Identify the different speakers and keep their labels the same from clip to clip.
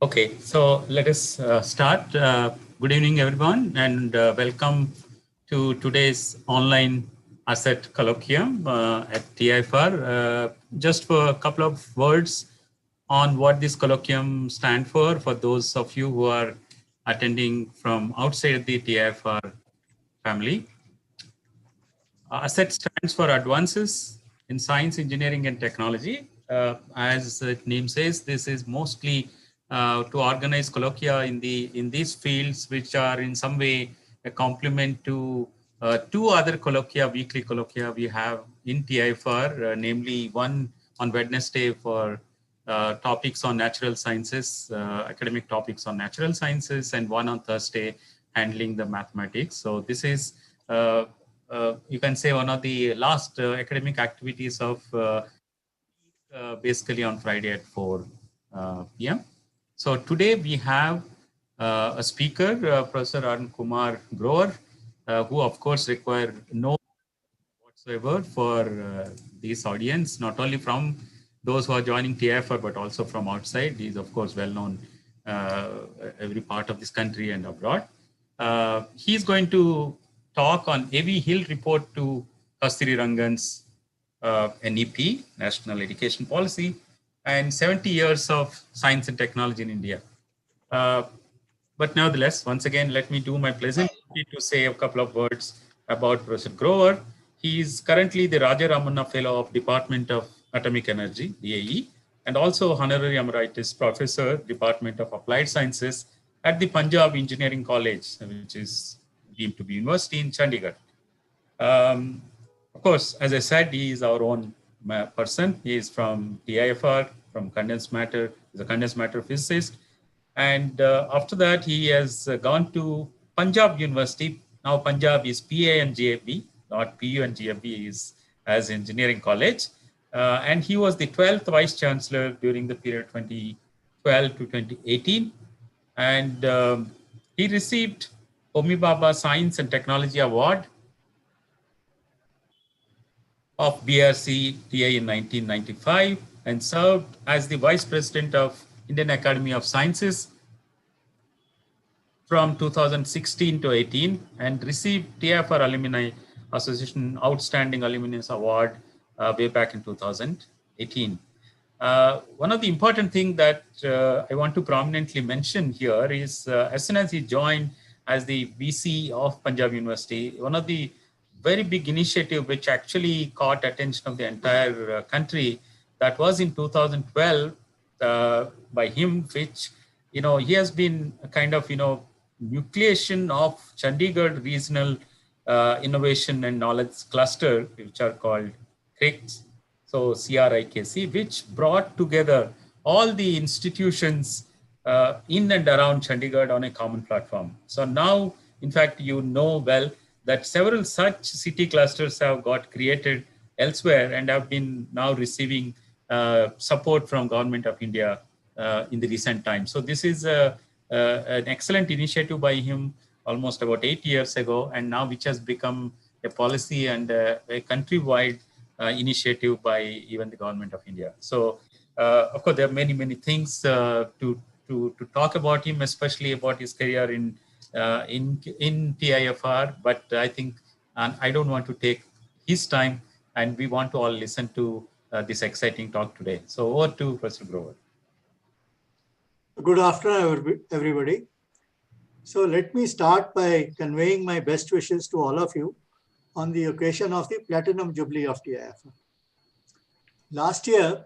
Speaker 1: Okay, so let us start. Good evening, everyone, and welcome to today's online asset colloquium at TIFR. Just for a couple of words on what this colloquium stands for those of you who are attending from outside the TIFR family. ASSET stands for Advances in Science, Engineering, and Technology. As the name says, this is mostly to organize colloquia in these fields, which are in some way a complement to two other colloquia, weekly colloquia we have in TIFR, namely one on Wednesday for topics on natural sciences, academic topics on natural sciences, and one on Thursday handling the mathematics. So this is you can say one of the last academic activities of basically on Friday at 4 p.m. So today we have a speaker, Professor Arun Grover, who of course require no whatsoever for this audience, not only from those who are joining TIFR, but also from outside. He is of course well known every part of this country and abroad. He is going to talk on AV Hill report to Kasturirangan's NEP, National Education Policy, and 70 years of science and technology in India. But nevertheless, once again, let me do my pleasant to say a couple of words about Professor Grover. He is currently the Ramanna Fellow of Department of Atomic Energy, DAE, and also Honorary Emeritus Professor, Department of Applied Sciences at the Punjab Engineering College, which is deemed to be university in Chandigarh. Of course, as I said, he is our own person. He is from TIFR, from condensed matter. He's a condensed matter physicist. And after that, he has gone to Punjab University. Now Punjab is PA and GFB, not PU and GFB is as engineering college. And he was the 12th Vice Chancellor during the period 2012 to 2018. And he received Homi Bhabha Science and Technology Award of BRC TA in 1995 and served as the Vice President of Indian Academy of Sciences from 2016 to 18 and received TIFR Alumni Association Outstanding Alumnus Award way back in 2018. One of the important things that I want to prominently mention here is as soon as he joined as the VC of Punjab University, one of the very big initiative which actually caught attention of the entire country, that was in 2012 by him, which, he has been a kind of, nucleation of Chandigarh Regional Innovation and Knowledge Cluster, which are called CRICS, so CRIKC, which brought together all the institutions in and around Chandigarh on a common platform. So now, in fact, well that several such city clusters have got created elsewhere and have been now receiving support from Government of India in the recent times. So this is an excellent initiative by him almost about 8 years ago, and now which has become a policy and a countrywide initiative by even the Government of India. So, of course, there are many, many things to talk about him, especially about his career in TIFR. But I think, and I don't want to take his time, and we want to all listen to this exciting talk today. So over to Professor Grover.
Speaker 2: Good afternoon, everybody. So let me start by conveying my best wishes to all of you on the occasion of the Platinum Jubilee of TIFR. Last year,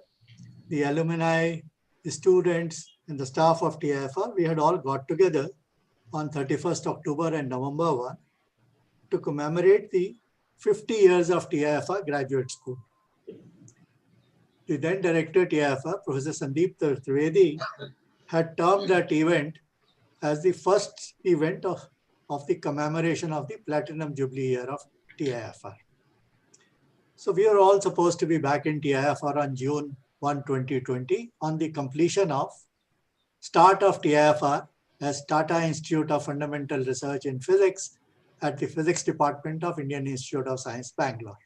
Speaker 2: the alumni, the students, and the staff of TIFR, we had all got together on 31st October and November 1 to commemorate the 50 years of TIFR Graduate School. The then director TIFR, Professor Sandeep Trivedi, had termed that event as the first event of the commemoration of the Platinum Jubilee year of TIFR. So we are all supposed to be back in TIFR on June 1, 2020 on the completion of start of TIFR as Tata Institute of Fundamental Research in Physics at the Physics Department of Indian Institute of Science, Bangalore.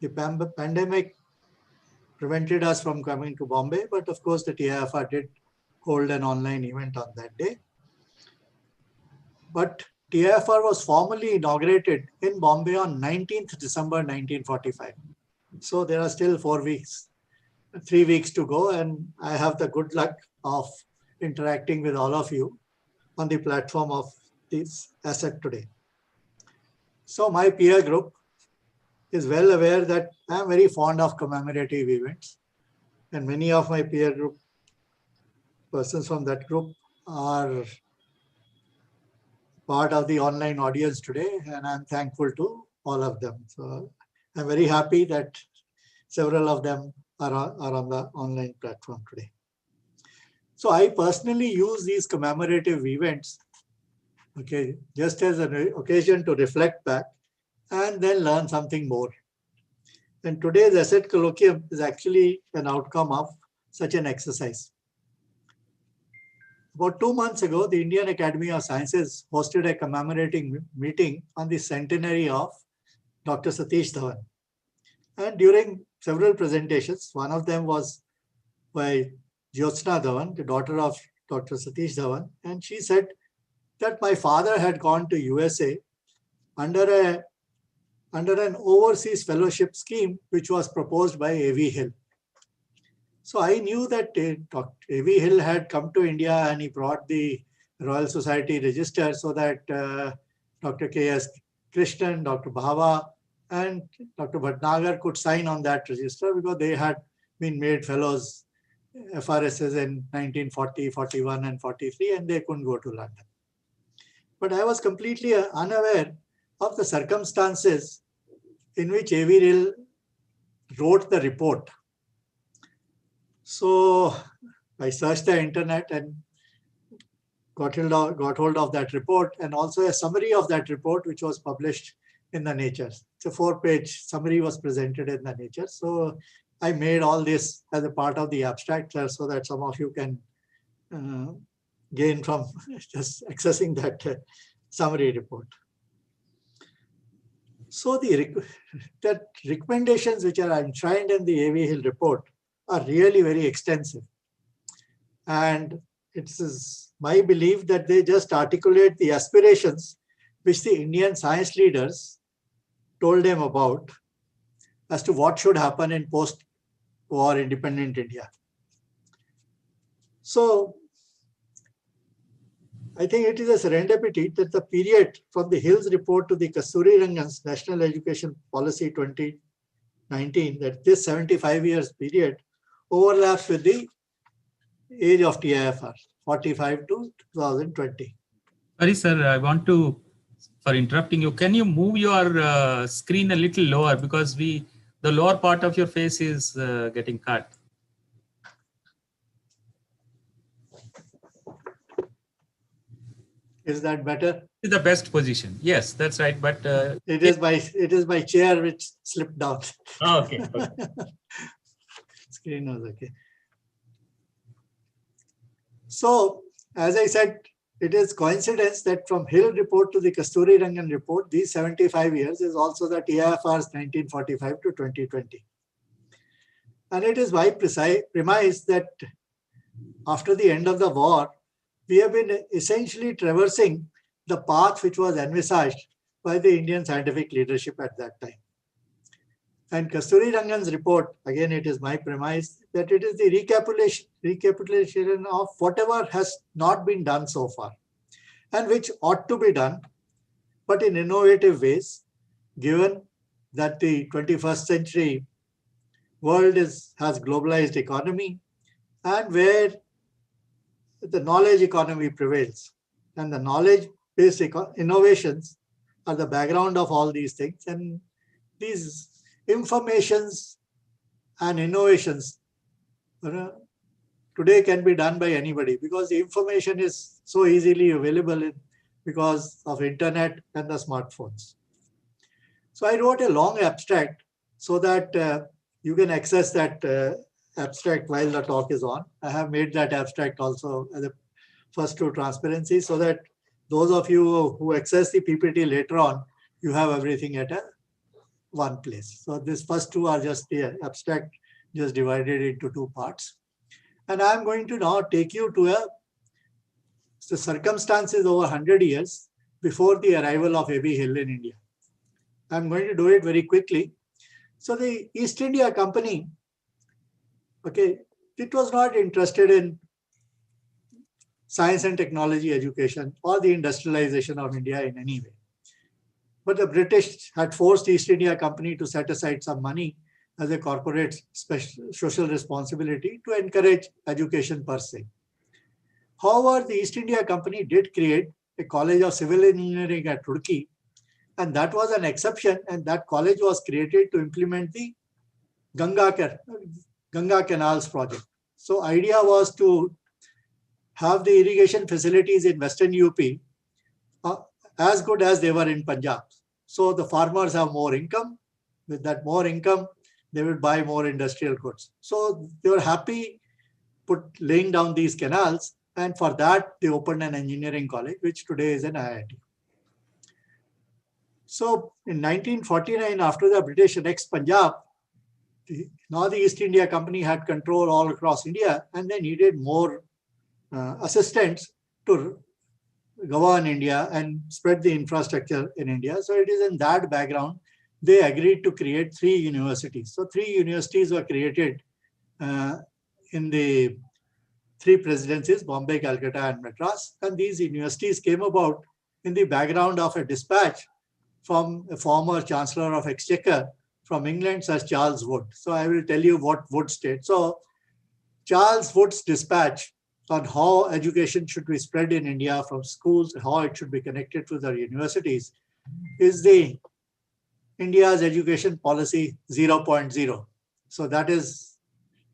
Speaker 2: The pandemic prevented us from coming to Bombay, but of course the TIFR did hold an online event on that day. But TIFR was formally inaugurated in Bombay on 19th December 1945. So there are still 3 weeks to go, and I have the good luck of interacting with all of you on the platform of this asset today. So my peer group is well aware that I am very fond of commemorative events, and many of my peer group persons from that group are part of the online audience today, and I'm thankful to all of them. So I'm very happy that several of them are on the online platform today. So I personally use these commemorative events, okay, just as an occasion to reflect back and then learn something more. And today's asset colloquium is actually an outcome of such an exercise. About 2 months ago, the Indian Academy of Sciences hosted a commemorating meeting on the centenary of Dr. Satish Dhawan. And during several presentations, one of them was by Jyotsna Dhawan, the daughter of Dr. Satish Dhawan, and she said that my father had gone to USA under an overseas fellowship scheme which was proposed by A.V. Hill. So I knew that A.V. Hill had come to India and he brought the Royal Society register so that Dr. K.S. Krishnan, Dr. Bhava, and Dr. Bhatnagar could sign on that register because they had been made fellows FRSs in 1940, 41, and 43, and they couldn't go to London. But I was completely unaware of the circumstances in which A.V. Hill wrote the report. So I searched the internet and got hold of that report, and also a summary of that report which was published in the Nature. It's a 4-page summary was presented in the Nature. So I made all this as a part of the abstract so that some of you can gain from just accessing that summary report. So that recommendations which are enshrined in the A.V. Hill report are really very extensive. And it is my belief that they just articulate the aspirations which the Indian science leaders told them about as to what should happen in post-war independent India. So I think it is a serendipity that the period from the Hill's report to the Kasturirangan's National Education Policy 2019, that this 75 years period overlaps with the age of TIFR, 45 to 2020.
Speaker 1: Sorry, sir, I want to, for interrupting you, can you move your screen a little lower because the lower part of your face is getting cut.
Speaker 2: Is that better?
Speaker 1: It's the best position. Yes, that's right. But
Speaker 2: it is my chair which slipped down.
Speaker 1: Oh, okay.
Speaker 2: Screen was okay. So, as I said, it is coincidence that from Hill report to the Kasturirangan report, these 75 years is also the TIFR's 1945 to 2020. And it is my premise that after the end of the war, we have been essentially traversing the path which was envisaged by the Indian scientific leadership at that time. And Kasturirangan's report, again, it is my premise that it is the recapitulation of whatever has not been done so far and which ought to be done, but in innovative ways, given that the 21st century world has globalized economy and where the knowledge economy prevails. And the knowledge-based innovations are the background of all these things. And these informations and innovations today can be done by anybody because the information is so easily available because of internet and the smartphones. So I wrote a long abstract so that you can access that abstract while the talk is on. I have made that abstract also as a first to transparency so that those of you who access the PPT later on, you have everything at one place. So these first two are just the abstract, just divided into two parts. And I'm going to now take you to the circumstances over 100 years before the arrival of A.B. Hill in India. I'm going to do it very quickly. So the East India Company, okay, it was not interested in science and technology education or the industrialization of India in any way. But the British had forced East India Company to set aside some money as a corporate social responsibility to encourage education per se. However, the East India Company did create a College of Civil Engineering at Roorkee, and that was an exception, and that college was created to implement the Ganga Canals project. So idea was to have the irrigation facilities in Western UP as good as they were in Punjab. So the farmers have more income. With that more income, they would buy more industrial goods. So they were happy laying down these canals, and for that they opened an engineering college, which today is an IIT. So in 1949, after the British annexed Punjab, now the East India Company had control all across India, and they needed more assistants to govern India and spread the infrastructure in India. So it is in that background they agreed to create 3 universities. So 3 universities were created in the 3 presidencies, Bombay, Calcutta, and Madras. And these universities came about in the background of a dispatch from a former Chancellor of Exchequer from England, Sir Charles Wood. So I will tell you what Wood stated. So Charles Wood's dispatch on how education should be spread in India from schools, how it should be connected to the universities, is the India's education policy 0.0. So that is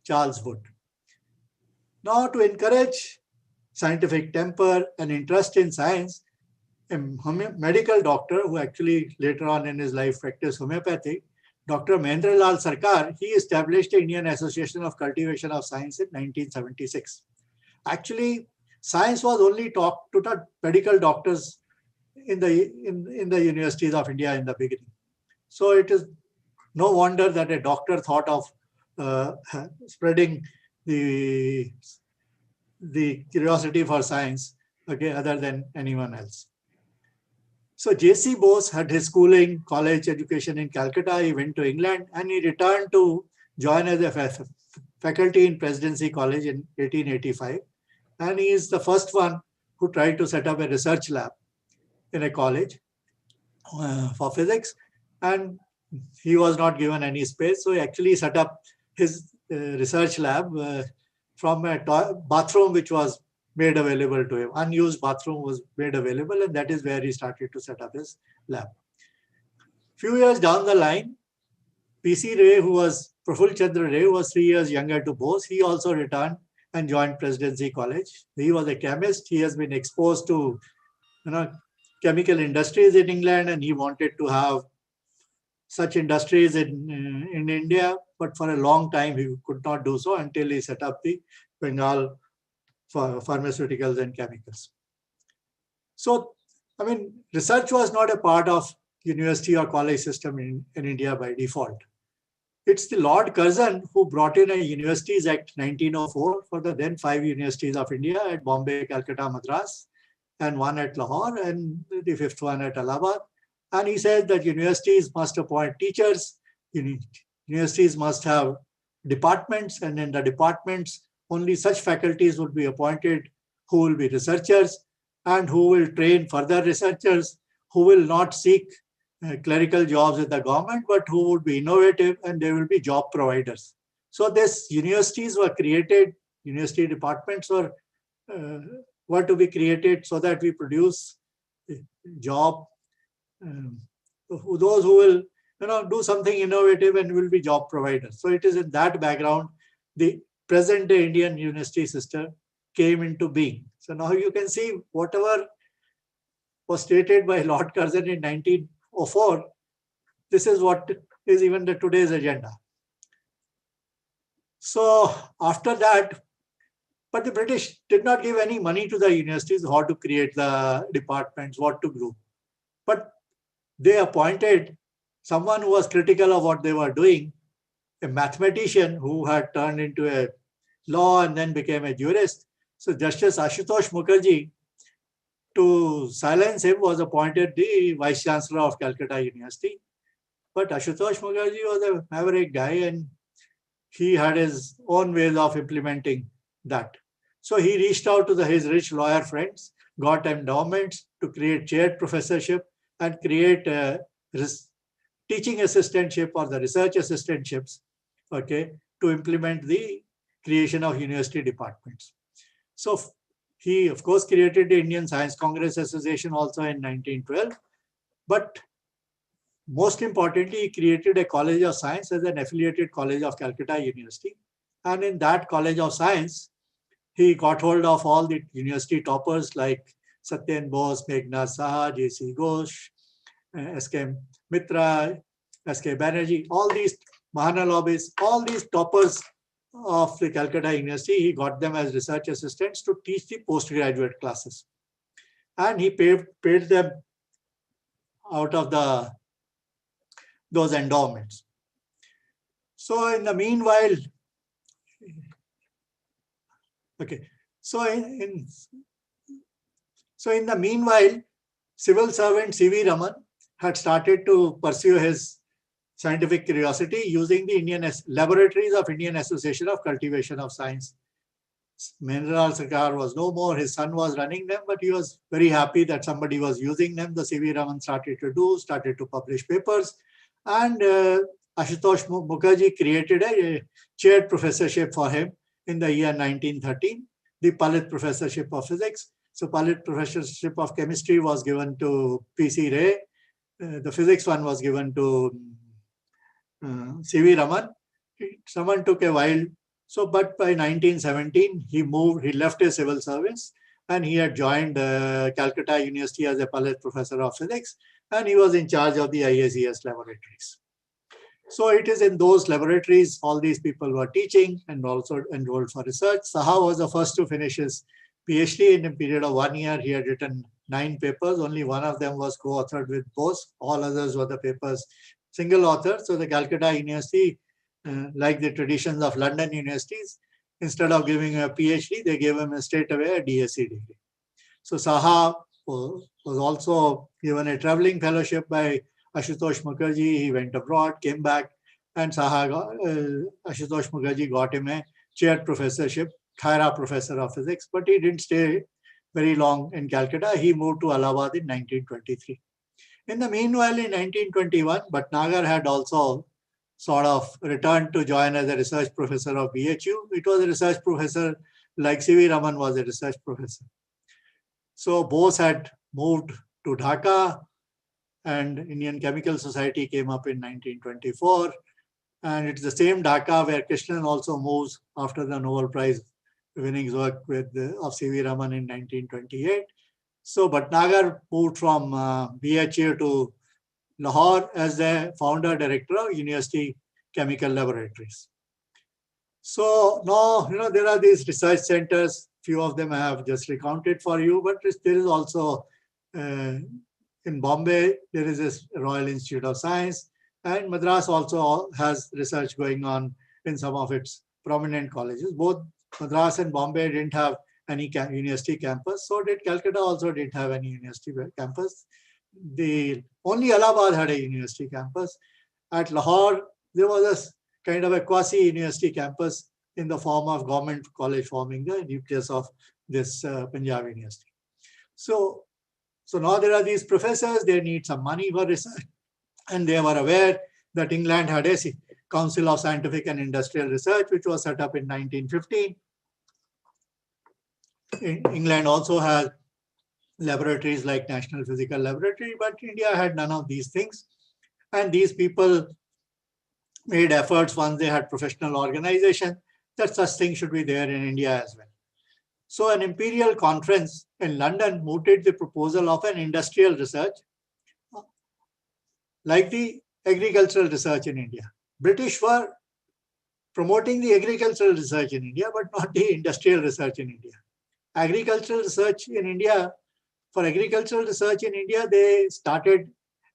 Speaker 2: Charles Wood. Now, to encourage scientific temper and interest in science, a medical doctor who actually later on in his life practiced homeopathy, Dr. Mahendra Lal Sarkar, he established the Indian Association of Cultivation of Science in 1976. Actually, science was only taught to the medical doctors in the universities of India in the beginning. So it is no wonder that a doctor thought of spreading the curiosity for science, okay, other than anyone else. So J.C. Bose had his schooling, college education in Calcutta. He went to England and he returned to join as a faculty in Presidency College in 1885. And he is the first one who tried to set up a research lab in a college for physics. And he was not given any space. So he actually set up his research lab from a bathroom which was made available to him. Unused bathroom was made available, and that is where he started to set up his lab. Few years down the line, P.C. Ray, who was Praful Chandra Ray, who was 3 years younger to Bose, he also returned and joined Presidency College. He was a chemist. He has been exposed to chemical industries in England, and he wanted to have such industries in India, but for a long time he could not do so until he set up the Bengal for pharmaceuticals and chemicals. So, I mean, research was not a part of university or college system in India by default. It's the Lord Curzon who brought in a Universities Act 1904 for the then 5 universities of India at Bombay, Calcutta, Madras, and 1 at Lahore, and the 5th one at Allahabad. And he said that universities must appoint teachers, universities must have departments, and in the departments, only such faculties would be appointed who will be researchers and who will train further researchers, who will not seek clerical jobs in the government, but who would be innovative, and they will be job providers. So these universities were created, university departments were to be created so that we produce job, those who will do something innovative and will be job providers. So it is in that background the present day Indian university system came into being. So now you can see whatever was stated by Lord Curzon in 1904, this is what is even the today's agenda. So after that, but the British did not give any money to the universities how to create the departments, what to do. But they appointed someone who was critical of what they were doing, a mathematician who had turned into a law and then became a jurist. So Justice Ashutosh Mukherjee, to silence him, was appointed the Vice Chancellor of Calcutta University. But Ashutosh Mukherjee was a maverick guy and he had his own ways of implementing that. So he reached out to his rich lawyer friends, got endowments to create chaired professorship and create teaching assistantship or the research assistantships, okay, to implement the creation of university departments. So he, of course, created the Indian Science Congress Association also in 1912. But most importantly, he created a College of Science as an affiliated college of Calcutta University. And in that College of Science, he got hold of all the university toppers like Satyen Bose, Meghnad Saha, J.C. Ghosh, S.K. Mitra, S.K. Banerjee, all these Mahanalobis, all these toppers of the Calcutta University, he got them as research assistants to teach the postgraduate classes. And he paid them out of those endowments. So in the meanwhile, okay, so in the meanwhile, civil servant C.V. Raman had started to pursue his scientific curiosity using the Indian laboratories of Indian Association of Cultivation of Science. Mahendra Sarkar was no more, his son was running them, but he was very happy that somebody was using them. The C.V. Raman started to publish papers, and Ashutosh Mukherjee created a chaired professorship for him in the year 1913, the Palit Professorship of Physics. So Palit Professorship of Chemistry was given to P.C. Ray. The physics one was given to C.V. Raman. Someone took a while. So, but by 1917, he left his civil service and he had joined Calcutta University as a Palit Professor of Physics, and he was in charge of the IACS laboratories. So it is in those laboratories all these people were teaching and also enrolled for research. Saha was the first to finish his PhD in a period of 1 year. He had written 9 papers. Only one of them was co-authored with Bose. All others were the papers single author. So the Calcutta University, like the traditions of London universities, instead of giving a PhD, they gave him straight away a DSc degree. So Saha was also given a traveling fellowship by Ashutosh Mukherjee. He went abroad, came back, and Ashutosh Mukherjee got him a chaired professorship, Khaira Professor of Physics, but he didn't stay very long in Calcutta. He moved to Allahabad in 1923. In the meanwhile, in 1921, Bhatnagar had also sort of returned to join as a research professor of BHU. It was a research professor like C.V. Raman was a research professor. So Bose had moved to Dhaka, and Indian Chemical Society came up in 1924. And it's the same Dhaka where Krishnan also moves after the Nobel Prize winnings work of C.V. Raman in 1928. So Bhatnagar moved from BHU to Lahore as the founder director of University Chemical Laboratories. So now, there are these research centers. Few of them I have just recounted for you, but there is also in Bombay, there is this Royal Institute of Science, and Madras also has research going on in some of its prominent colleges. Both Madras and Bombay didn't have any university campus. So did Calcutta also didn't have any university campus. Only Allahabad had a university campus. At Lahore, there was a kind of a quasi-university campus in the form of government college forming the nucleus of this Punjab University. So now there are these professors, they need some money for research, and they were aware that England had a Council of Scientific and Industrial Research, which was set up in 1915. England also has laboratories like National Physical Laboratory, but India had none of these things. And these people made efforts once they had professional organization that such things should be there in India as well. So an imperial conference in London mooted the proposal of an industrial research like the agricultural research in India. British were promoting the agricultural research in India, but not the industrial research in India. Agricultural research in India, for agricultural research in India, they started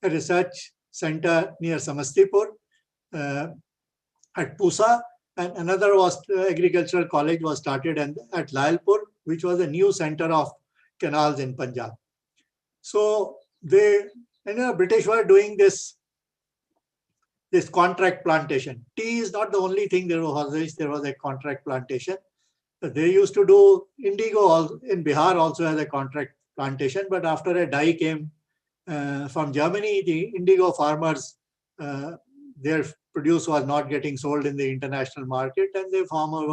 Speaker 2: a research center near Samastipur at Pusa, and another was agricultural college was started at Lalpur, which was a new center of canals in Punjab. So British were doing this contract plantation. Tea is not the only thing there was. There was a contract plantation. They used to do indigo in Bihar also as a contract plantation, but after a dye came from Germany, the indigo farmers, their produce was not getting sold in the international market, and the farmer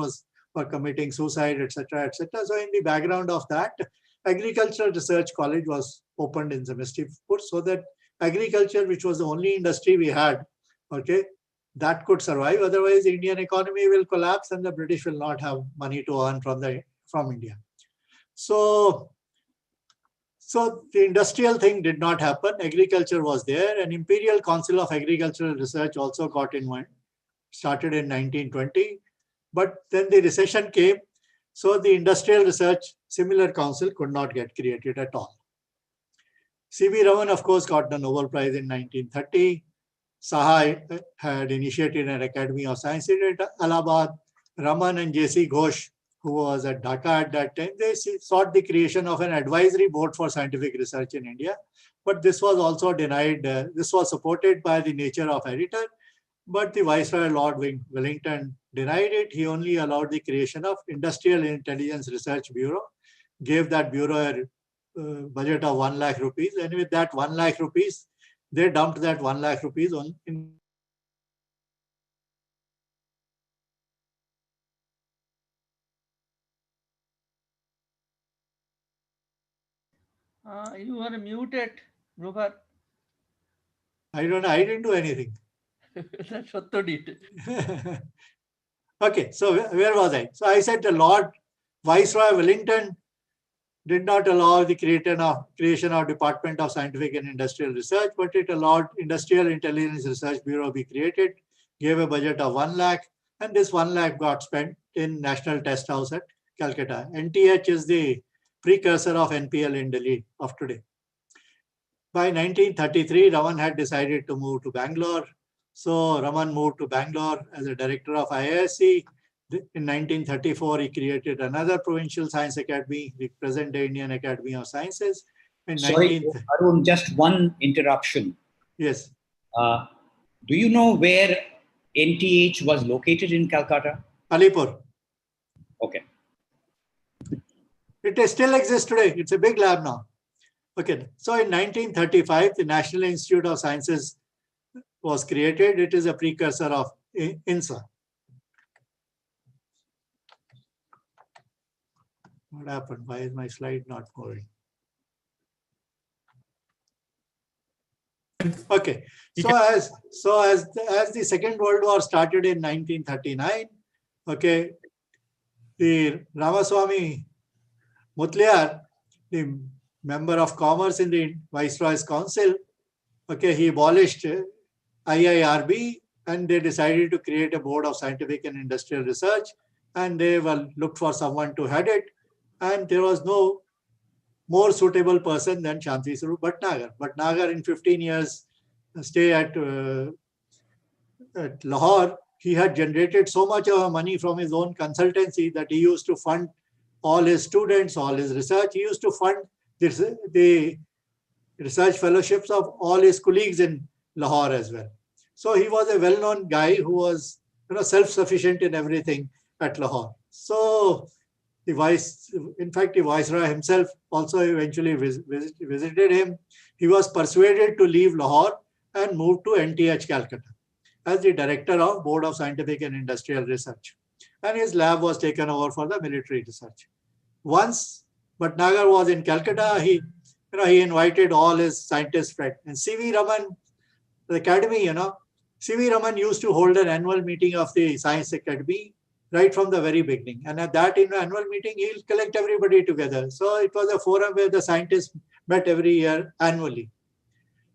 Speaker 2: were committing suicide, etc., etc. So in the background of that, Agricultural Research College was opened in Samastipur, so that agriculture, which was the only industry we had, okay, that could survive. Otherwise, the Indian economy will collapse and the British will not have money to earn from India. So the industrial thing did not happen. Agriculture was there. An Imperial Council of Agricultural Research also got involved, started in 1920. But then the recession came. So the Industrial Research Similar Council could not get created at all. C.V. Raman, of course, got the Nobel Prize in 1930. Saha had initiated an Academy of Sciences at Allahabad. Raman and J.C. Ghosh, who was at Dhaka at that time, they sought the creation of an advisory board for scientific research in India. But this was also denied. This was supported by the Nature of editor, but the Viceroy Lord Wellington denied it. He only allowed the creation of Industrial Intelligence Research Bureau, gave that bureau a budget of 1 lakh rupees, and with that 1 lakh rupees, they dumped that 1 lakh rupees on in
Speaker 3: You are muted, Robert.
Speaker 2: I don't know. I didn't do anything.
Speaker 3: That's what they did.
Speaker 2: Okay, so where was I? So I said the Lord Viceroy Wellington did not allow the creation of Department of Scientific and Industrial Research, but it allowed Industrial Intelligence Research Bureau be created, gave a budget of 1 lakh, and this 1 lakh got spent in National Test House at Calcutta. NTH is the precursor of NPL in Delhi of today. By 1933, Raman had decided to move to Bangalore. So Raman moved to Bangalore as a director of IISc. In 1934, he created another provincial science academy, the present-day Indian Academy of Sciences.
Speaker 4: Sorry, Arun, just one interruption.
Speaker 2: Yes.
Speaker 4: Do you know where NTH was located in Calcutta?
Speaker 2: Alipur.
Speaker 4: Okay.
Speaker 2: It still exists today. It's a big lab now. Okay. So in 1935, the National Institute of Sciences was created. It is a precursor of INSA. What happened? Why is my slide not moving? Okay. So as the Second World War started in 1939, okay, the Ramaswamy Mutliar, the member of commerce in the Viceroy's Council, okay, he abolished IIRB and they decided to create a board of scientific and industrial research, and they looked for someone to head it, and there was no more suitable person than Shanti Swarup Bhatnagar. Bhatnagar, in 15 years stay at Lahore, he had generated so much of money from his own consultancy that he used to fund all his students, all his research. He used to fund the research fellowships of all his colleagues in Lahore as well. So he was a well-known guy who was, self-sufficient in everything at Lahore. So the Viceroy himself also eventually visited him. He was persuaded to leave Lahore and move to NTH Calcutta as the director of Board of Scientific and Industrial Research. And his lab was taken over for the military research. Once Bhatnagar was in Calcutta, he invited all his scientists friends. And C.V. Raman, the academy, C.V. Raman used to hold an annual meeting of the Science Academy right from the very beginning. And at that annual meeting, he'll collect everybody together. So it was a forum where the scientists met every year annually.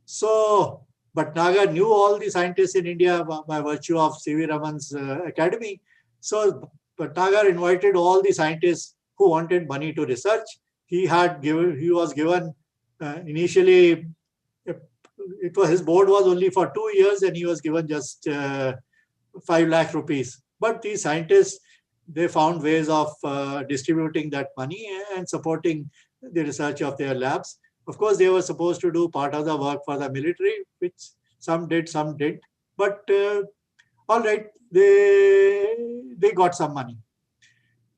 Speaker 2: So Bhatnagar knew all the scientists in India by virtue of C.V. Raman's academy. So Bhatnagar invited all the scientists who wanted money to research. He was given initially, his board was only for 2 years, and he was given just 5 lakh rupees But these scientists, they found ways of distributing that money and supporting the research of their labs. Of course, they were supposed to do part of the work for the military, which some did, some didn't. But all right, they got some money.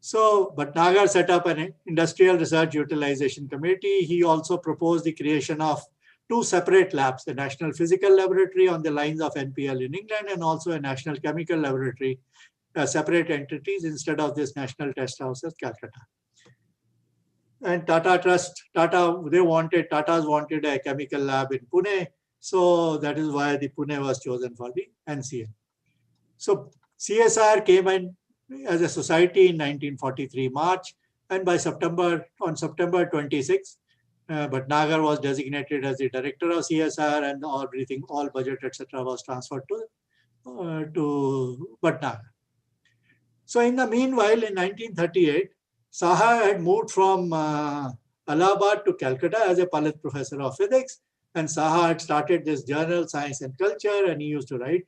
Speaker 2: So Bhatnagar set up an industrial research utilization committee. He also proposed the creation of two separate labs, the National Physical Laboratory on the lines of NPL in England and also a National Chemical Laboratory, separate entities instead of this National Test House at Calcutta. And Tatas wanted a chemical lab in Pune. So that is why the Pune was chosen for the NCL. So CSR came in as a society in 1943 March, and by September 26, Bhatnagar was designated as the director of CSR, and all budget, etc., was transferred to Bhatnagar. So in the meanwhile, in 1938, Saha had moved from Allahabad to Calcutta as a Palit professor of physics, and Saha had started this journal, Science and Culture, and he used to write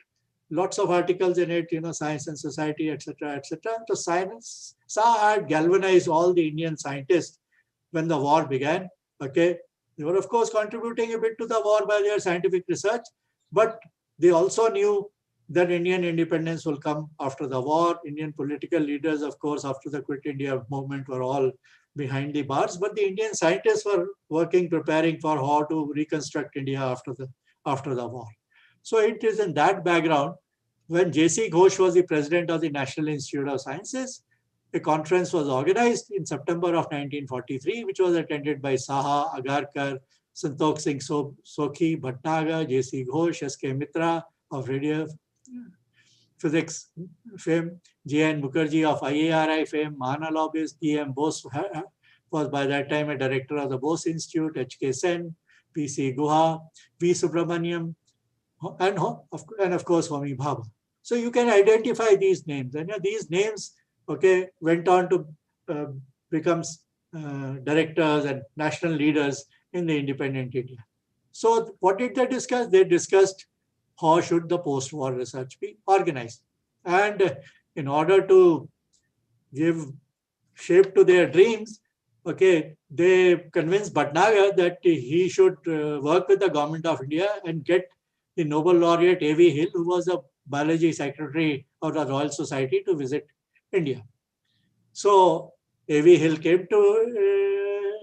Speaker 2: lots of articles in it, Science and Society, etc., etc. So science, Saha had galvanized all the Indian scientists when the war began. Okay, they were of course contributing a bit to the war by their scientific research, but they also knew that Indian independence will come after the war. Indian political leaders, of course, after the Quit India movement, were all behind the bars, but the Indian scientists were working, preparing for how to reconstruct India after the war. So it is in that background, when J.C. Ghosh was the president of the National Institute of Sciences, a conference was organized in September of 1943, which was attended by Saha, Agarkar, Santokh Singh Sokhi, Bhatnagar, J.C. Ghosh, S.K. Mitra of radio physics fame, J.N. Mukherjee of IARI fame, Mahana lobbyist, P.M. Bose was by that time a director of the Bose Institute, H.K. Sen, P.C. Guha, V. Subramaniam, and of course Homi Bhabha. So you can identify these names, and these names, okay, went on to become directors and national leaders in the independent India. So what did they discuss? They discussed how should the post-war research be organized, and in order to give shape to their dreams, okay, they convinced Bhatnagar that he should work with the government of India and get the Nobel laureate A.V. Hill, who was a biology secretary of the Royal Society, to visit India. So A.V. Hill came to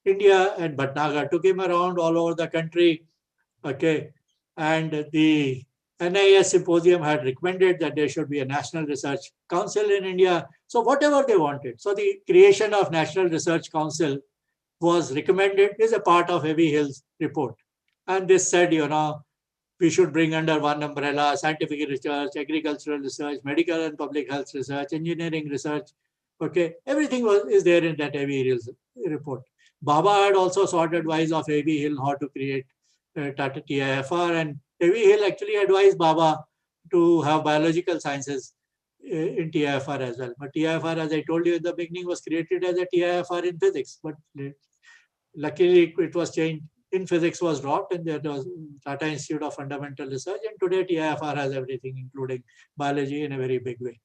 Speaker 2: India, and Bhatnagar took him around all over the country. Okay, and the NIS symposium had recommended that there should be a National Research Council in India. So whatever they wanted. So the creation of National Research Council was recommended, is a part of A.V. Hill's report. And this said, we should bring under one umbrella scientific research, agricultural research, medical and public health research, engineering research. Okay, everything is there in that A.V. Hill's report. Bhabha had also sought advice of A.V. Hill how to create Tata TIFR, and A.V. Hill actually advised Bhabha to have biological sciences in TIFR as well. But TIFR, as I told you in the beginning, was created as a TIFR in physics, but luckily it was changed. In physics was dropped, and there was Tata Institute of Fundamental Research, and today TIFR has everything, including biology, in a very big way.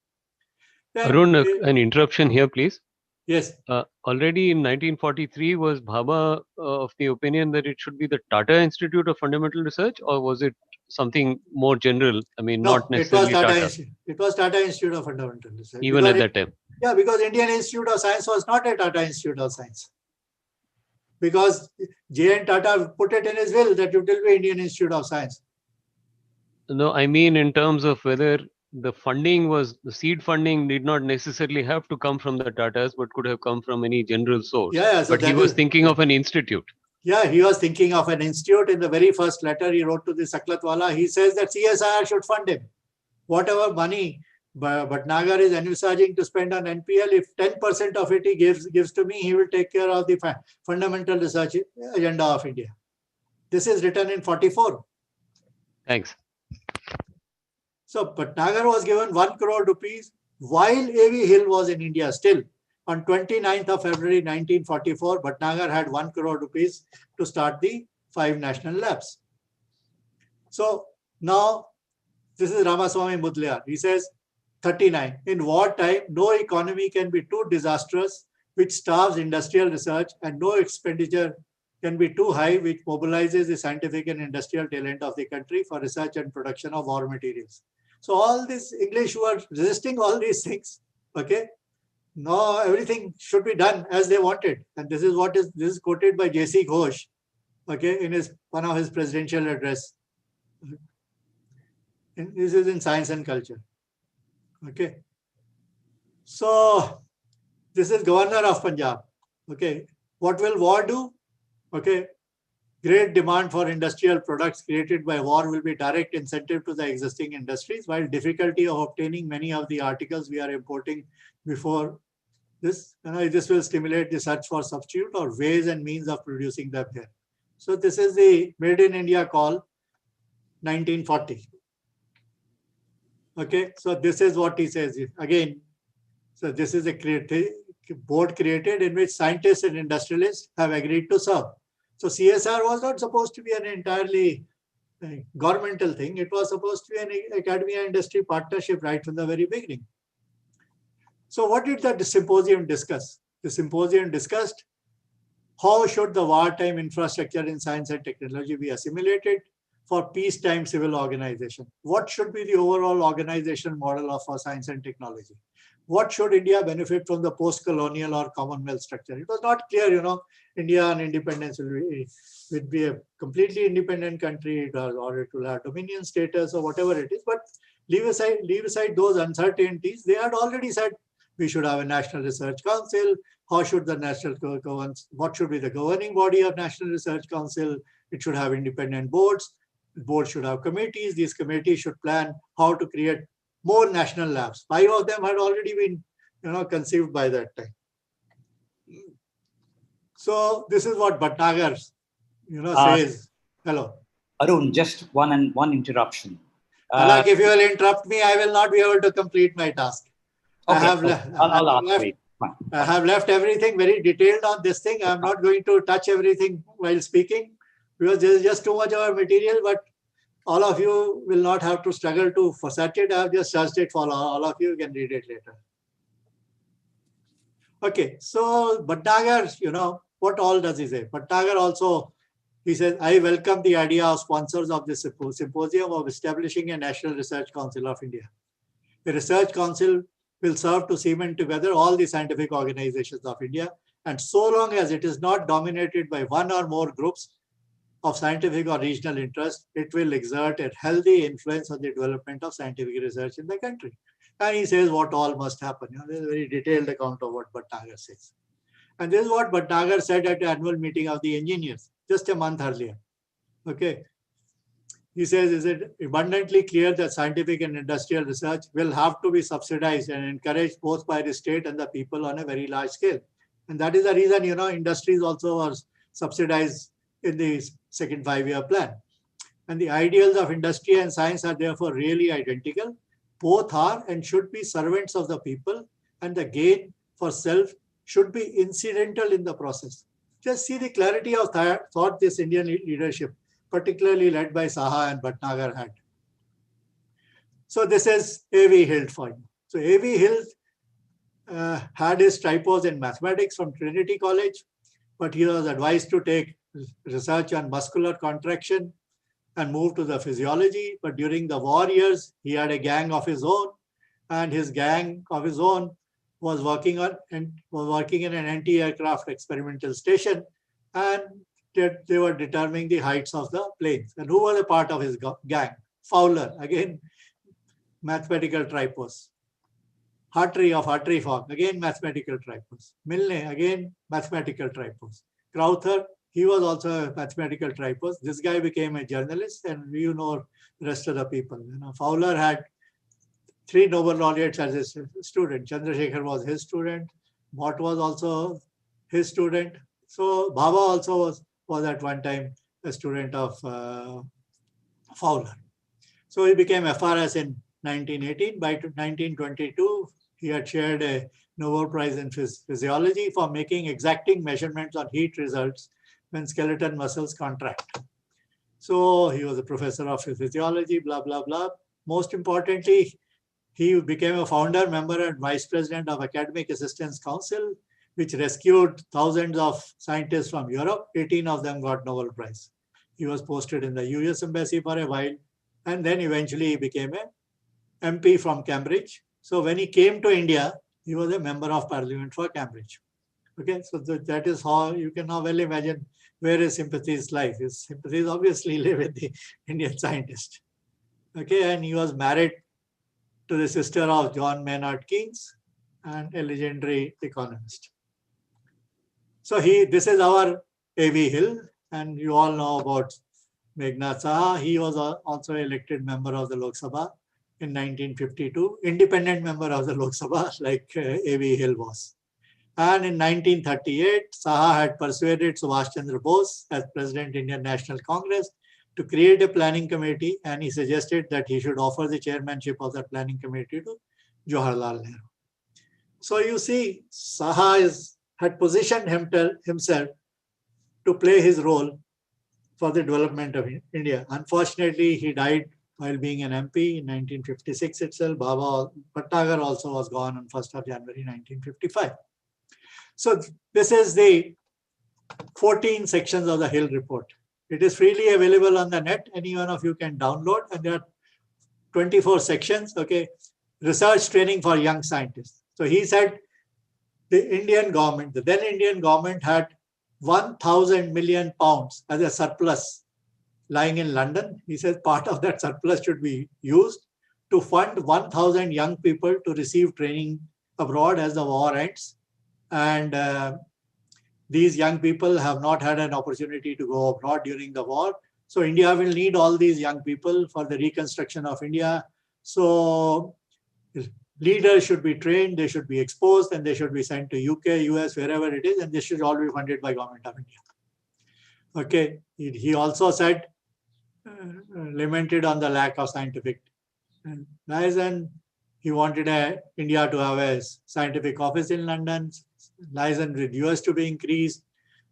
Speaker 2: Then,
Speaker 5: Arun, an interruption here, please.
Speaker 2: Yes.
Speaker 5: Already in 1943, was Bhabha of the opinion that it should be the Tata Institute of Fundamental Research, or was it something more general? I mean,
Speaker 2: No,
Speaker 5: not necessarily Tata.
Speaker 2: It was Tata Institute of Fundamental Research.
Speaker 5: Even at that time.
Speaker 2: Yeah, because Indian Institute of Science was not a Tata Institute of Science. Because J.N. Tata put it in his will that it will be Indian Institute of Science.
Speaker 5: No, I mean in terms of whether the seed funding did not necessarily have to come from the Tatas, but could have come from any general source.
Speaker 2: Yeah, so
Speaker 5: but he was thinking of an institute.
Speaker 2: Yeah, he was thinking of an institute. In the very first letter he wrote to the Saklatwala, he says that CSIR should fund him. Whatever money Bhatnagar is envisaging to spend on NPL, if 10% of it he gives to me, he will take care of the fundamental research agenda of India. This is written in 44.
Speaker 5: Thanks.
Speaker 2: So Bhatnagar was given 1 crore rupees while A.V. Hill was in India still. On 29th of February 1944, Bhatnagar had 1 crore rupees to start the 5 national labs. So now, this is Ramaswamy Mudliar. He says, 39. In wartime, no economy can be too disastrous, which starves industrial research, and no expenditure can be too high, which mobilizes the scientific and industrial talent of the country for research and production of war materials. So all this English who are resisting all these things, okay, no, everything should be done as they wanted. And this is quoted by J.C. Ghosh, okay, in one of his presidential address. This is in Science and Culture. Okay. So this is Governor of Punjab. Okay. What will war do? Okay. Great demand for industrial products created by war will be direct incentive to the existing industries, while difficulty of obtaining many of the articles we are importing before this, this will stimulate the search for substitute or ways and means of producing them here. So this is the Made in India call, 1940. Okay, so this is what he says again. So this is a board created in which scientists and industrialists have agreed to serve. So CSR was not supposed to be an entirely governmental thing. It was supposed to be an academia industry partnership right from the very beginning. So what did the symposium discuss? The symposium discussed how should the wartime infrastructure in science and technology be assimilated for peacetime civil organization? What should be the overall organization model of our science and technology? What should India benefit from the post-colonial or Commonwealth structure? It was not clear, India on independence will be a completely independent country or it will have dominion status or whatever it is. But leave aside those uncertainties. They had already said we should have a National Research Council. How should the what should be the governing body of National Research Council? It should have independent boards. Boards should have committees. These committees should plan how to create more national labs. 5 of them had already been, conceived by that time. So this is what Bhatnagar, says. Hello.
Speaker 4: Arun, just one interruption.
Speaker 2: Alak, if you will interrupt me, I will not be able to complete my task.
Speaker 4: Okay,
Speaker 2: I have left everything very detailed on this thing. I'm not going to touch everything while speaking because there is just too much of our material, but all of you will not have to struggle to search it. I have just searched it for all of you. You can read it later. Okay, so Bhatnagar, what all does he say? Bhatnagar also, he says, I welcome the idea of sponsors of this symposium of establishing a National Research Council of India. The Research Council will serve to cement together all the scientific organizations of India. And so long as it is not dominated by one or more groups of scientific or regional interest, it will exert a healthy influence on the development of scientific research in the country. And he says what all must happen. There's a very detailed account of what Bhatnagar says. And this is what Bhatnagar said at the annual meeting of the engineers just a month earlier. Okay. He says, is it abundantly clear that scientific and industrial research will have to be subsidized and encouraged both by the state and the people on a very large scale. And that is the reason, industries also are subsidized in the second 5-year plan. And the ideals of industry and science are therefore really identical. Both are and should be servants of the people, and the gain for self should be incidental in the process. Just see the clarity of thought this Indian leadership, particularly led by Saha and Bhatnagar, had. So this is A.V. Hild for you. So A.V. Hild had his typos in mathematics from Trinity College, but he was advised to take research on muscular contraction and move to the physiology. But during the war years, he had a gang of his own, and his gang of his own was working in an anti-aircraft experimental station, and they were determining the heights of the planes. And who was a part of his gang? Fowler, again, mathematical typos. Hartree of Hartree-Fock, again, mathematical typos. Milne, again, mathematical typos. Crowther, he was also a mathematical typos. This guy became a journalist, and you know the rest of the people. Fowler had 3 Nobel laureates as his student. Chandrasekhar was his student. Mott was also his student. So Bhabha also was at one time a student of Fowler. So he became FRS in 1918. By 1922, he had shared a Nobel Prize in Physiology for making exacting measurements on heat results when skeleton muscles contract. So he was a professor of physiology, blah, blah, blah. Most importantly, He became a founder, member, and vice president of Academic Assistance Council, which rescued thousands of scientists from Europe. 18 of them got Nobel Prize. He was posted in the US Embassy for a while, and then eventually he became a MP from Cambridge. So when he came to India, he was a member of parliament for Cambridge. Okay, so that is how you can now well imagine where his sympathies lie. His sympathies obviously lay with the Indian scientist. Okay, and he was married to the sister of John Maynard Keynes and a legendary economist. So this is our A.V. Hill, and you all know about Meghnad Saha. He was also elected member of the Lok Sabha in 1952, independent member of the Lok Sabha like A.V. Hill was. And in 1938, Saha had persuaded Subhash Chandra Bose as President Indian National Congress to create a planning committee, and he suggested that he should offer the chairmanship of that planning committee to Jawaharlal Nehru. So you see, Saha had positioned himself to play his role for the development of India. Unfortunately, he died while being an MP in 1956 itself. Baba Bhatnagar also was gone on 1st of January 1955. So this is the 14 sections of the Hill report. It is freely available on the net. Any one of you can download, and there are 24 sections. Okay, research training for young scientists. So he said the Indian government, the then Indian government, had 1,000 million pounds as a surplus lying in London. He says part of that surplus should be used to fund 1,000 young people to receive training abroad as the war ends. And these young people have not had an opportunity to go abroad during the war. So India will need all these young people for the reconstruction of India. So leaders should be trained, they should be exposed, and they should be sent to UK, US, wherever it is, and this should all be funded by Government of India. Okay, he also said, lamented on the lack of scientific liaison. He wanted India to have a scientific office in London, liaison with US to be increased,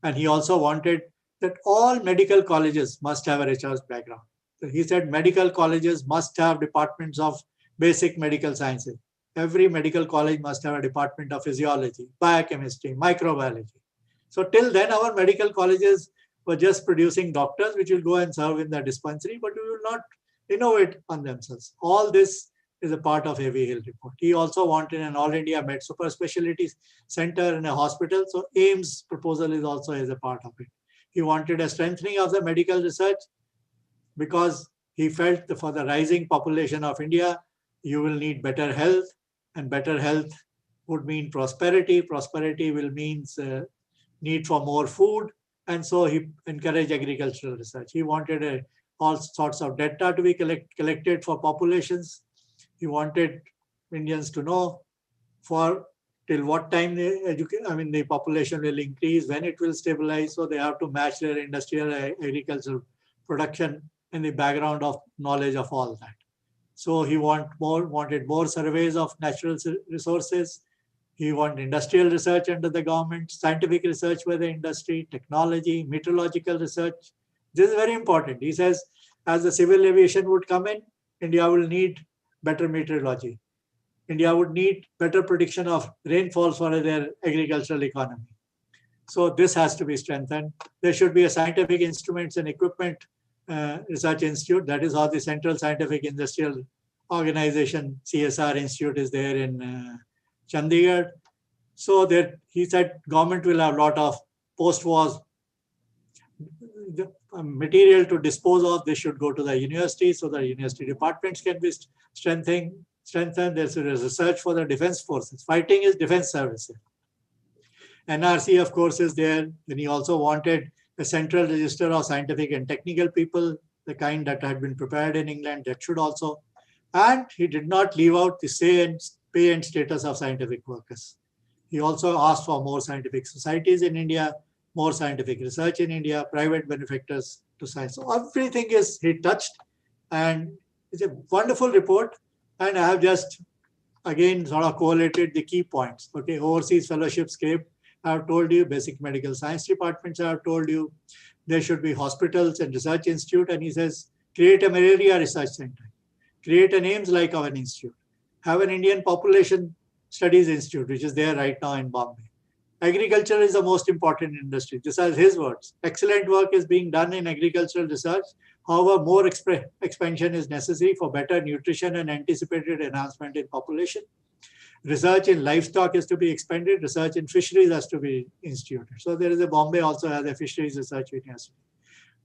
Speaker 2: and he also wanted that all medical colleges must have a research background. So he said medical colleges must have departments of basic medical sciences. Every medical college must have a department of physiology, biochemistry, microbiology. So till then, our medical colleges were just producing doctors which will go and serve in the dispensary, but we will not innovate on themselves. All this is a part of A.V. Hill report. He also wanted an all India med super specialty center in a hospital. So AIMS proposal is also as a part of it. He wanted a strengthening of the medical research because he felt that for the rising population of India, you will need better health, and better health would mean prosperity. Prosperity will mean need for more food. And so he encouraged agricultural research. He wanted all sorts of data to be collected for populations. He wanted Indians to know for till what time the population will increase, when it will stabilize. So they have to match their industrial agricultural production in the background of knowledge of all that. So he wanted more surveys of natural resources. He wanted industrial research under the government, scientific research by the industry, technology, meteorological research. This is very important. He says, as the civil aviation would come in, India will need better meteorology. India would need better prediction of rainfalls for their agricultural economy. So this has to be strengthened. There should be a scientific instruments and equipment research institute. That is how the Central Scientific Industrial Organization, CSR Institute, is there in Chandigarh. So that he said government will have a lot of post-wars material to dispose of. This should go to the university so the university departments can be strengthened. There's a research for the defense forces. Fighting is defense services. NRC, of course, is there. Then he also wanted a central register of scientific and technical people, the kind that had been prepared in England. That should also. And he did not leave out the pay and status of scientific workers. He also asked for more scientific societies in India, more scientific research in India, private benefactors to science. So everything he touched, and it's a wonderful report. And I have just, again, sort of collated the key points. Okay, overseas fellowship scape, I have told you, basic medical science departments, I have told you, there should be hospitals and research institute. And he says, create a malaria research center, create an AIMS like our institute, have an Indian Population Studies Institute, which is there right now in Bombay. Agriculture is the most important industry. These are his words. Excellent work is being done in agricultural research. However, more expansion is necessary for better nutrition and anticipated enhancement in population. Research in livestock is to be expanded. Research in fisheries has to be instituted. So there is a Bombay also has a fisheries research university.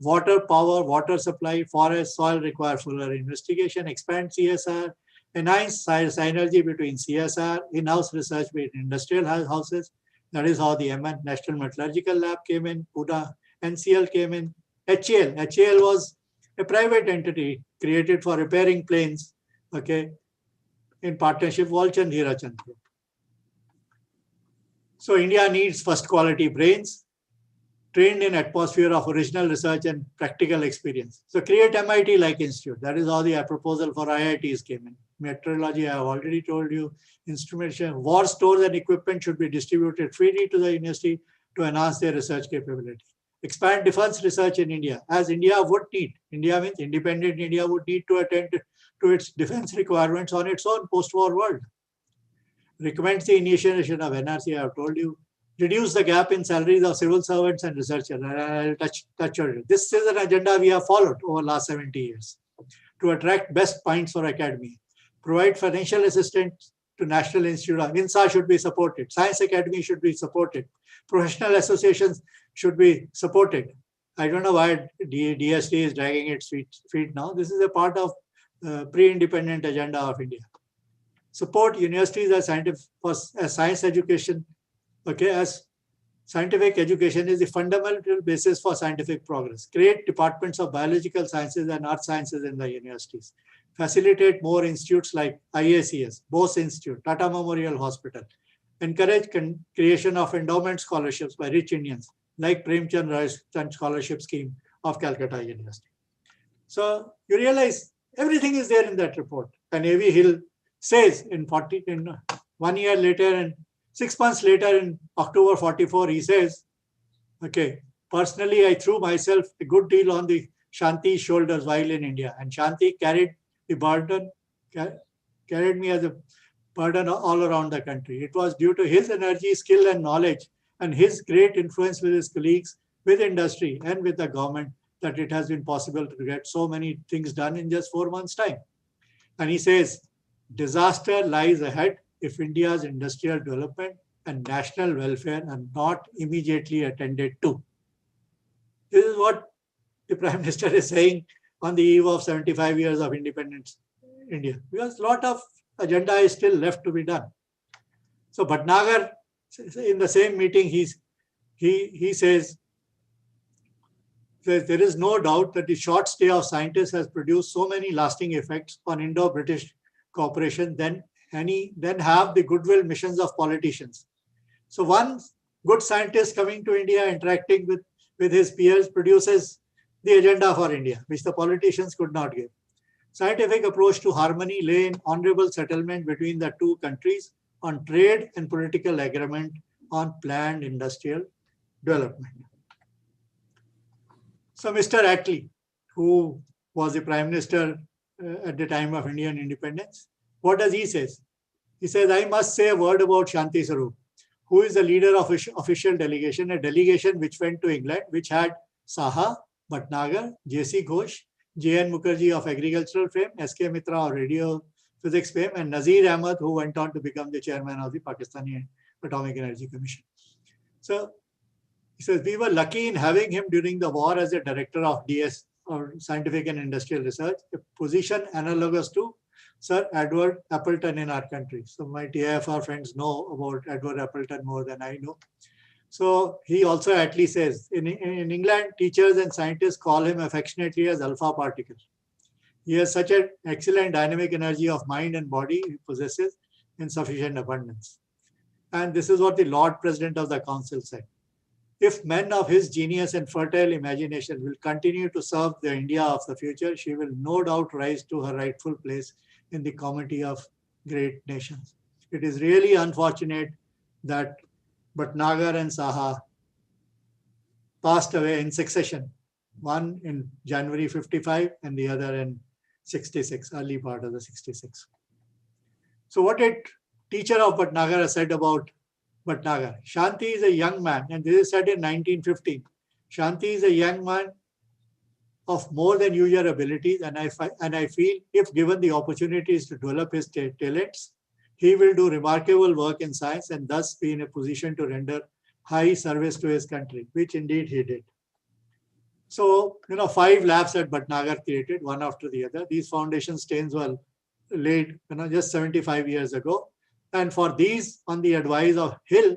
Speaker 2: Water, power, water supply, forest, soil require fuller investigation. Expand CSR. Enhance synergy between CSR, in-house research between industrial houses. That is how the National Metallurgical Lab came in, Pune, NCL came in, HAL. HAL was a private entity created for repairing planes, okay, in partnership with DAE-Raja. So India needs first quality brains, trained in atmosphere of original research and practical experience. So create MIT-like institute. That is how the proposal for IITs came in. Meteorology, I have already told you. Instrumentation, war stores and equipment should be distributed freely to the university to enhance their research capability. Expand defense research in India, as India would need. India means independent India would need to attend to its defense requirements on its own post-war world. Recommends the initiation of NRC, I have told you. Reduce the gap in salaries of civil servants and researchers. I'll touch on it. This is an agenda we have followed over the last 70 years to attract best minds for academia. Provide financial assistance to National Institute of INSA should be supported. Science Academy should be supported. Professional associations should be supported. I don't know why DST is dragging its feet now. This is a part of pre-independent agenda of India. Support universities as science education. Okay, as scientific education is the fundamental basis for scientific progress. Create departments of biological sciences and earth sciences in the universities. Facilitate more institutes like IACS, Bose Institute, Tata Memorial Hospital. Encourage creation of endowment scholarships by rich Indians, like Premchand Rajasthan Scholarship Scheme of Calcutta University. So you realize everything is there in that report. And A.V. Hill says in 1 year later and 6 months later in October 44, he says, okay, personally, I threw myself a good deal on the Shanti's shoulders while in India, and Shanti carried the burden, carried me as a burden all around the country. It was due to his energy, skill, and knowledge, and his great influence with his colleagues, with industry, and with the government that it has been possible to get so many things done in just 4 months' time. And he says, disaster lies ahead if India's industrial development and national welfare are not immediately attended to. This is what the Prime Minister is saying on the eve of 75 years of independence India, because a lot of agenda is still left to be done. So Bhatnagar, in the same meeting, he says, there is no doubt that the short stay of scientists has produced so many lasting effects on Indo-British cooperation than have the goodwill missions of politicians. So one good scientist coming to India, interacting with his peers, produces the agenda for India, which the politicians could not give. Scientific approach to harmony lay in honorable settlement between the two countries on trade and political agreement on planned industrial development. So Mr. Attlee, who was the Prime Minister at the time of Indian independence, what does he say? He says, I must say a word about Shanti Swarup, who is the leader of official delegation, a delegation which went to England, which had Saha, Bhatnagar, J.C. Ghosh, J.N. Mukherjee of agricultural fame, S.K. Mitra of radio physics fame, and Nazir Ahmad, who went on to become the chairman of the Pakistani Atomic Energy Commission. So he says, we were lucky in having him during the war as a director of DS, or Scientific and Industrial Research, a position analogous to Sir Edward Appleton in our country. So my TIFR friends know about Edward Appleton more than I know. So he also at least says, in England, teachers and scientists call him affectionately as alpha particle. He has such an excellent dynamic energy of mind and body he possesses in sufficient abundance. And this is what the Lord President of the Council said. If men of his genius and fertile imagination will continue to serve the India of the future, she will no doubt rise to her rightful place in the comity of great nations. It is really unfortunate that Bhatnagar and Saha passed away in succession, one in January 55 and the other in 66, early part of the 66. So what did teacher of Bhatnagar said about Bhatnagar? Shanti is a young man, and this is said in 1915. Shanti is a young man of more than usual abilities, and I feel if given the opportunities to develop his talents, he will do remarkable work in science and thus be in a position to render high service to his country, which indeed he did. So, 5 labs at Bhatnagar created, one after the other. These foundation stones were laid, just 75 years ago. And for these, on the advice of Hill,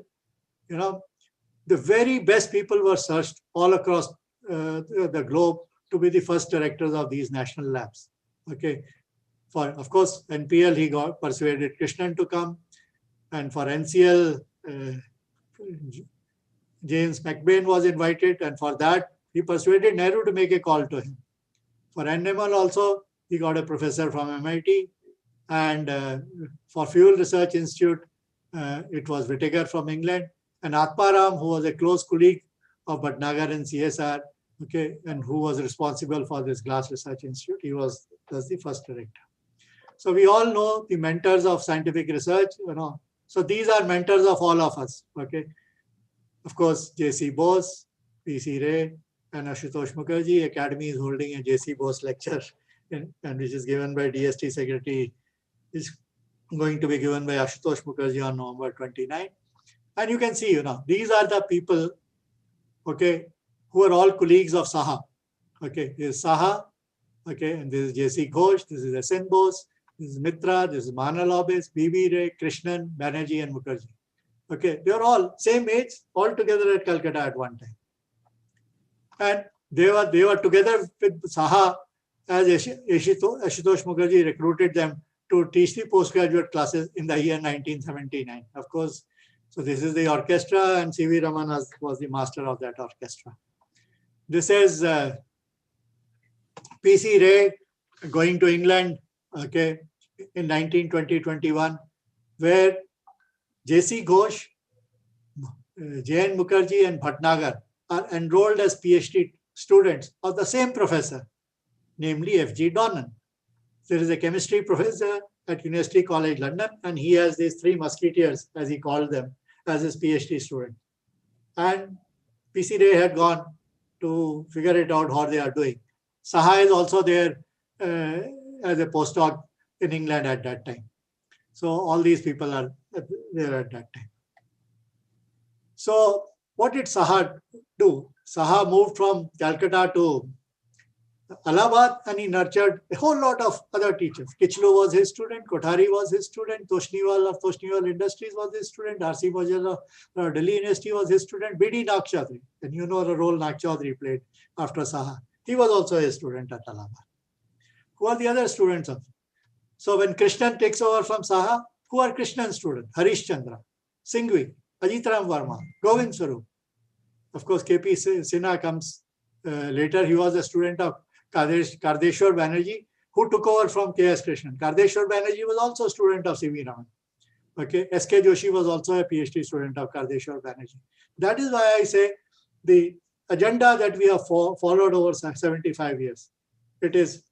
Speaker 2: the very best people were searched all across the globe to be the first directors of these national labs. Okay. For, of course, NPL, he persuaded Krishnan to come. And for NCL, James McBain was invited. And for that, he persuaded Nehru to make a call to him. For NML also, he got a professor from MIT. And for Fuel Research Institute, it was Whittaker from England. And Atmaram, who was a close colleague of Bhatnagar and CSR, okay, and who was responsible for this Glass Research Institute, he was the first director. So we all know the mentors of scientific research, So these are mentors of all of us, okay. Of course, J.C. Bose, P.C. Ray, and Ashutosh Mukherjee. Academy is holding a J.C. Bose lecture, and which is given by DST Secretary, is going to be given by Ashutosh Mukherjee on November 29. And you can see, these are the people, okay, who are all colleagues of Saha. Okay, this is Saha, okay, and this is J.C. Ghosh, this is S.N. Bose, this is Mitra, this is Manalobis, B.B. Ray, Krishnan, Banerjee, and Mukherjee. Okay, they are all same age, all together at Calcutta at one time. And they were together with Saha as Ashutosh Mukherjee recruited them to teach the postgraduate classes in the year 1979. Of course, so this is the orchestra, and C.V. Ramanna was the master of that orchestra. This is P.C. Ray going to England, okay, in 1920-21, where J.C. Ghosh, J.N. Mukherjee, and Bhatnagar are enrolled as PhD students of the same professor, namely F.G. Donnan. There is a chemistry professor at University College London, and he has these 3 musketeers, as he called them, as his PhD student. And P.C. Ray had gone to figure it out how they are doing. Saha is also there as a postdoc in England at that time. So all these people are there at that time. So what did Saha do? Saha moved from Calcutta to Allahabad, and he nurtured a whole lot of other teachers. Kichlu was his student, Kothari was his student, Toshniwal of Toshniwal Industries was his student, R.C. Bajal of Delhi University was his student, B.D. Nakchaudhary, and you know the role Nakchaudhary played after Saha. He was also a student at Allahabad. Who are the other students of? So when Krishnan takes over from Saha, who are Krishnan's students? Harish Chandra, Singhvi, Ajit Ram Verma, Govind Swarup. Of course, K.P. Sinha comes later. He was a student of Kardeshwar Banerjee, who took over from K.S. Krishnan. Kardeshwar Banerjee was also a student of C.V. Raman. Okay, S.K. Joshi was also a PhD student of Kardeshwar Banerjee. That is why I say the agenda that we have followed over 75 years, it is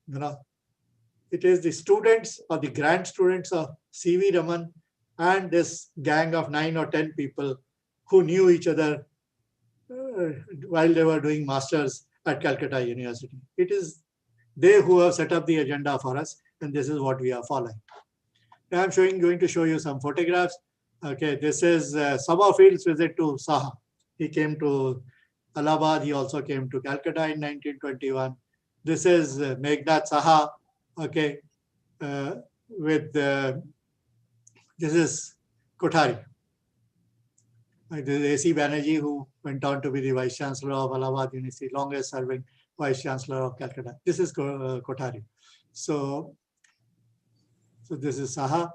Speaker 2: the students or the grand students of C.V. Raman and this gang of 9 or 10 people who knew each other while they were doing masters at Calcutta University. It is they who have set up the agenda for us, and this is what we are following. Now I'm going to show you some photographs. Okay, this is Summerfield's visit to Saha. He came to Allahabad. He also came to Calcutta in 1921. This is Meghnad Saha. Okay, this is Kothari. This is A.C. Banerjee, who went on to be the Vice Chancellor of Allahabad University, longest serving Vice Chancellor of Calcutta. This is Kothari. So this is Saha.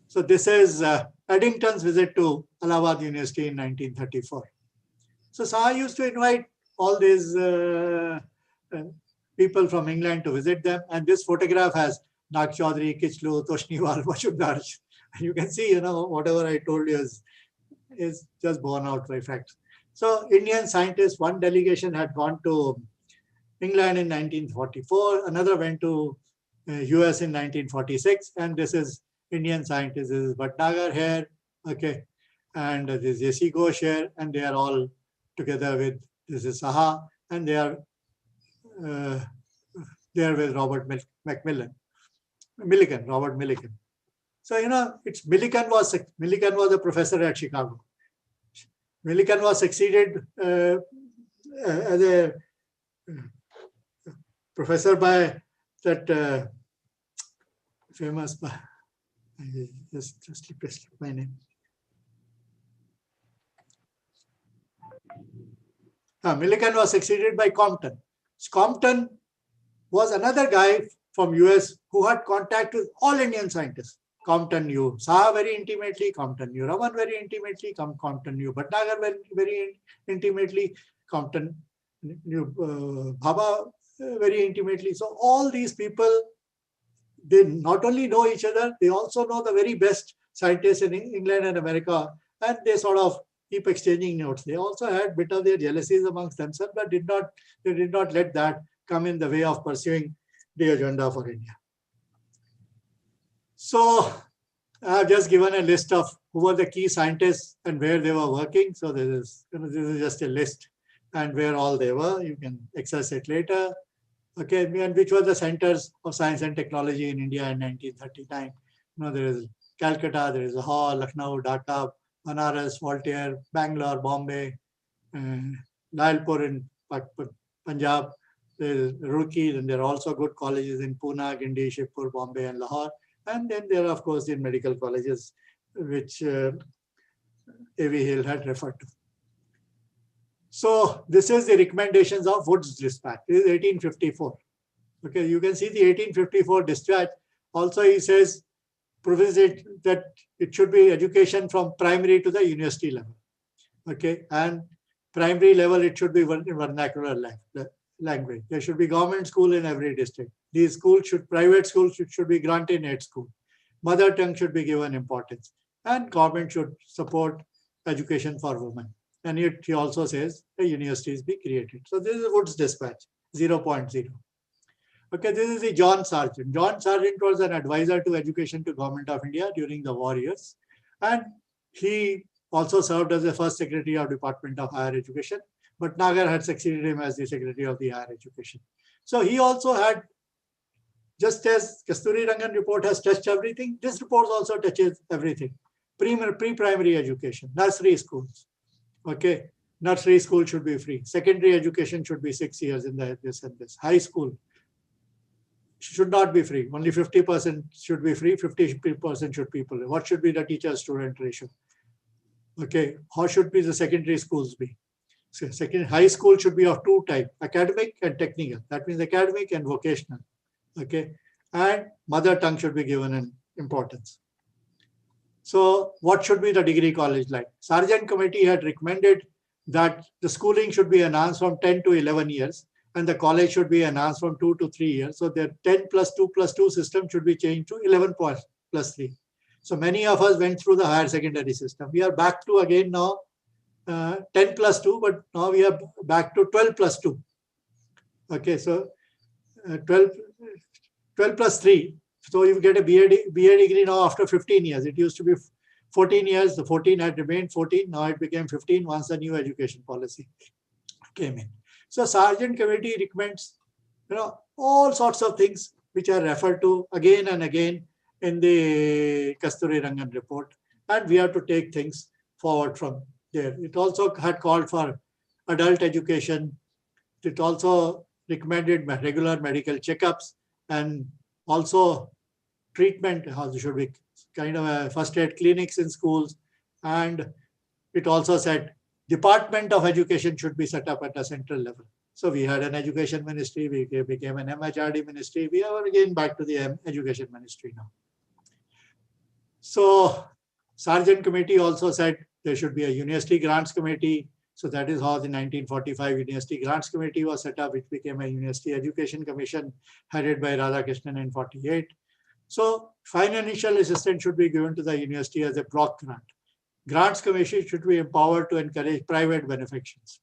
Speaker 2: So this is Eddington's visit to Allahabad University in 1934. So Saha used to invite all these people from England to visit them. And this photograph has Nakchaudhary, Kichlu, Toshniwal, Majumdar. You can see, whatever I told you is just borne out by facts. So Indian scientists, one delegation had gone to England in 1944. Another went to US in 1946, and this is Indian scientists. This is Bhatnagar here, okay, and this is J.C. Ghosh here, and they are all together with, this is Saha, and they are with Robert Millikan. So, it's Millikan was a professor at Chicago. Millikan was succeeded as a professor by that famous, just slipped my name. Millikan was succeeded by Compton. Compton was another guy from US who had contact with all Indian scientists. Compton knew Saha very intimately, Compton knew Raman very intimately, Compton knew Bhatnagar very intimately, Compton knew Bhabha very intimately. So all these people, they not only know each other, they also know the very best scientists in England and America, and they sort of keep exchanging notes. They also had a bit of their jealousies amongst themselves, but they did not let that come in the way of pursuing the agenda for India. So I have just given a list of who were the key scientists and where they were working. So this is just a list and where all they were. You can access it later. Okay, and which were the centers of science and technology in India in 1939. There is Calcutta, there is Lahore, Lucknow, Dhaka, Banaras, Voltaire, Bangalore, Bombay, Nilpur in Punjab, there is Roorkee, and there are also good colleges in Pune, Gindi, Shibpur, Bombay, and Lahore. And then there are, of course, the medical colleges, which A.V. Hill had referred to. So this is the recommendations of Wood's dispatch. This is 1854. Okay, you can see the 1854 dispatch. Also, he says, provides that it should be education from primary to the university level. Okay, and primary level, it should be vernacular language. There should be government school in every district. These schools private schools should be granted aid school. Mother tongue should be given importance. And government should support education for women. And he also says the universities be created. So this is Wood's dispatch, 0.0. Okay, this is the John Sargent. John Sargent was an advisor to education to Government of India during the war years. And he also served as the first secretary of Department of Higher Education. But Nagar had succeeded him as the secretary of the Higher Education. So he also had, just as Kasturirangan report has touched everything, this report also touches everything. Pre-primary education, nursery schools. Okay, nursery school should be free. Secondary education should be 6 years in this and this. High school should not be free. Only 50% should be free, 50% should be free. What should be the teacher-student ratio? Okay, how should be the secondary schools be? So high school should be of two types, academic and technical. That means academic and vocational. Okay, and mother tongue should be given an importance. So what should be the degree college like? Sargent committee had recommended that the schooling should be enhanced from 10 to 11 years and the college should be enhanced from 2 to 3 years. So the 10 plus 2 plus 2 system should be changed to 11 plus 3. So many of us went through the higher secondary system. We are back to again now 10 plus 2, but now we are back to 12 plus 2. Okay, so 12 plus 3. So you get a BA degree now after 15 years. It used to be 14 years. The 14 had remained 14. Now it became 15 once the new education policy came in. So Sargent committee recommends, all sorts of things which are referred to again and again in the Kasturirangan report. And we have to take things forward from there. It also had called for adult education. It also recommended regular medical checkups and also treatment, how should be kind of a first aid clinics in schools. And it also said Department of Education should be set up at a central level. So we had an education ministry, we became an MHRD ministry. We are again back to the education ministry now. So Sargent committee also said there should be a university grants committee. So that is how the 1945 University Grants Committee was set up, which became a University Education Commission headed by Radhakrishnan in 48. So financial assistance should be given to the university as a block grant. Grants Commission should be empowered to encourage private benefactions.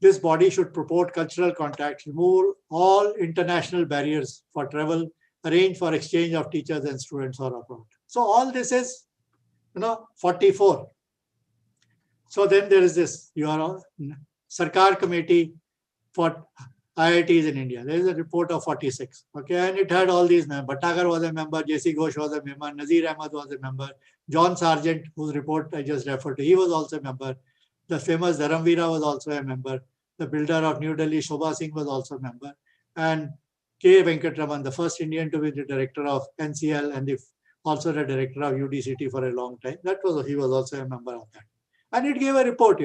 Speaker 2: This body should promote cultural contacts, remove all international barriers for travel, arrange for exchange of teachers and students or abroad. So all this is, 44. So then there is this, your Sarkar Committee for IITs in India. There is a report of 46. Okay, and it had all these members. Bhattagar was a member, J.C. Ghosh was a member, Nazir Ahmad was a member, John Sargent, whose report I just referred to, he was also a member. The famous Dharamveera was also a member. The builder of New Delhi, Shobha Singh, was also a member. And K. Venkatraman, the first Indian to be the director of NCL and also the director of UDCT for a long time. He was also a member of that. And it gave a report,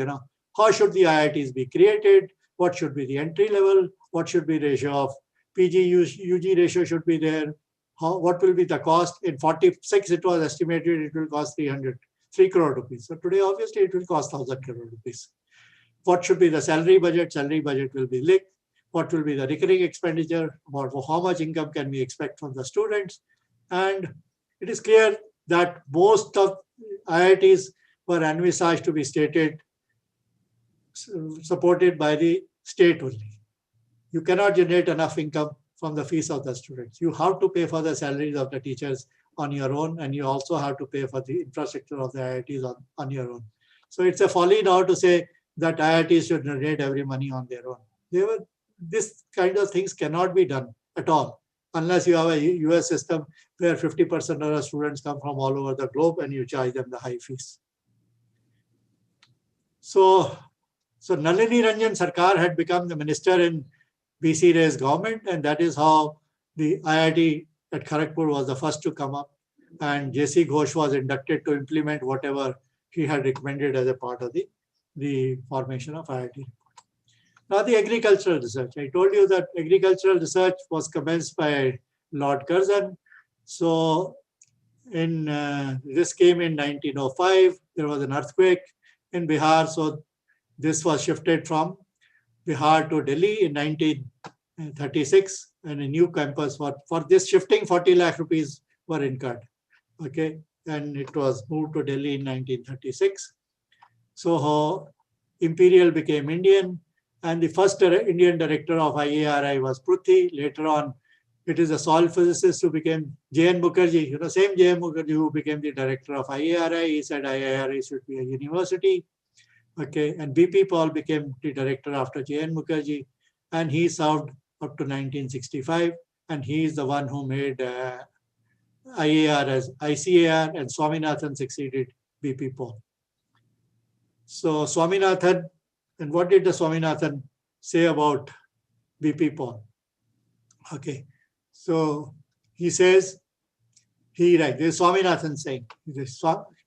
Speaker 2: how should the IITs be created? What should be the entry level? What should be ratio of PG UG ratio should be there? What will be the cost? In 46, it was estimated it will cost 3 crore rupees. So today, obviously, it will cost 1,000 crore rupees. What should be the salary budget? Salary budget will be linked. What will be the recurring expenditure? How much income can we expect from the students? And it is clear that most of IITs were envisaged to be supported by the state only. You cannot generate enough income from the fees of the students. You have to pay for the salaries of the teachers on your own, and you also have to pay for the infrastructure of the IITs on your own. So it's a folly now to say that IITs should generate every money on their own. This kind of things cannot be done at all, unless you have a US system where 50% of the students come from all over the globe and you charge them the high fees. So Nalini Ranjan Sarkar had become the minister in BC Ray's government, and that is how the IIT at Kharagpur was the first to come up, and J.C. Ghosh was inducted to implement whatever he had recommended as a part of the formation of IIT. Now the agricultural research. I told you that agricultural research was commenced by Lord Curzon. So this came in 1905. There was an earthquake in Bihar. So this was shifted from Bihar to Delhi in 1936, and a new campus for this shifting 40 lakh rupees were incurred. Okay, and it was moved to Delhi in 1936. So Imperial became Indian, and the first Indian director of IARI was Pruthvi. Later on, it is a soil physicist who became J.N. Mukherjee, same J.N. Mukherjee who became the director of IARI. He said IARI should be a university. Okay, and B.P. Paul became the director after J.N. Mukherjee, and he served up to 1965, and he is the one who made IAR as ICAR, and Swaminathan succeeded B.P. Paul. So Swaminathan, and what did the Swaminathan say about B.P. Paul? Okay, so he says, this is Swaminathan saying,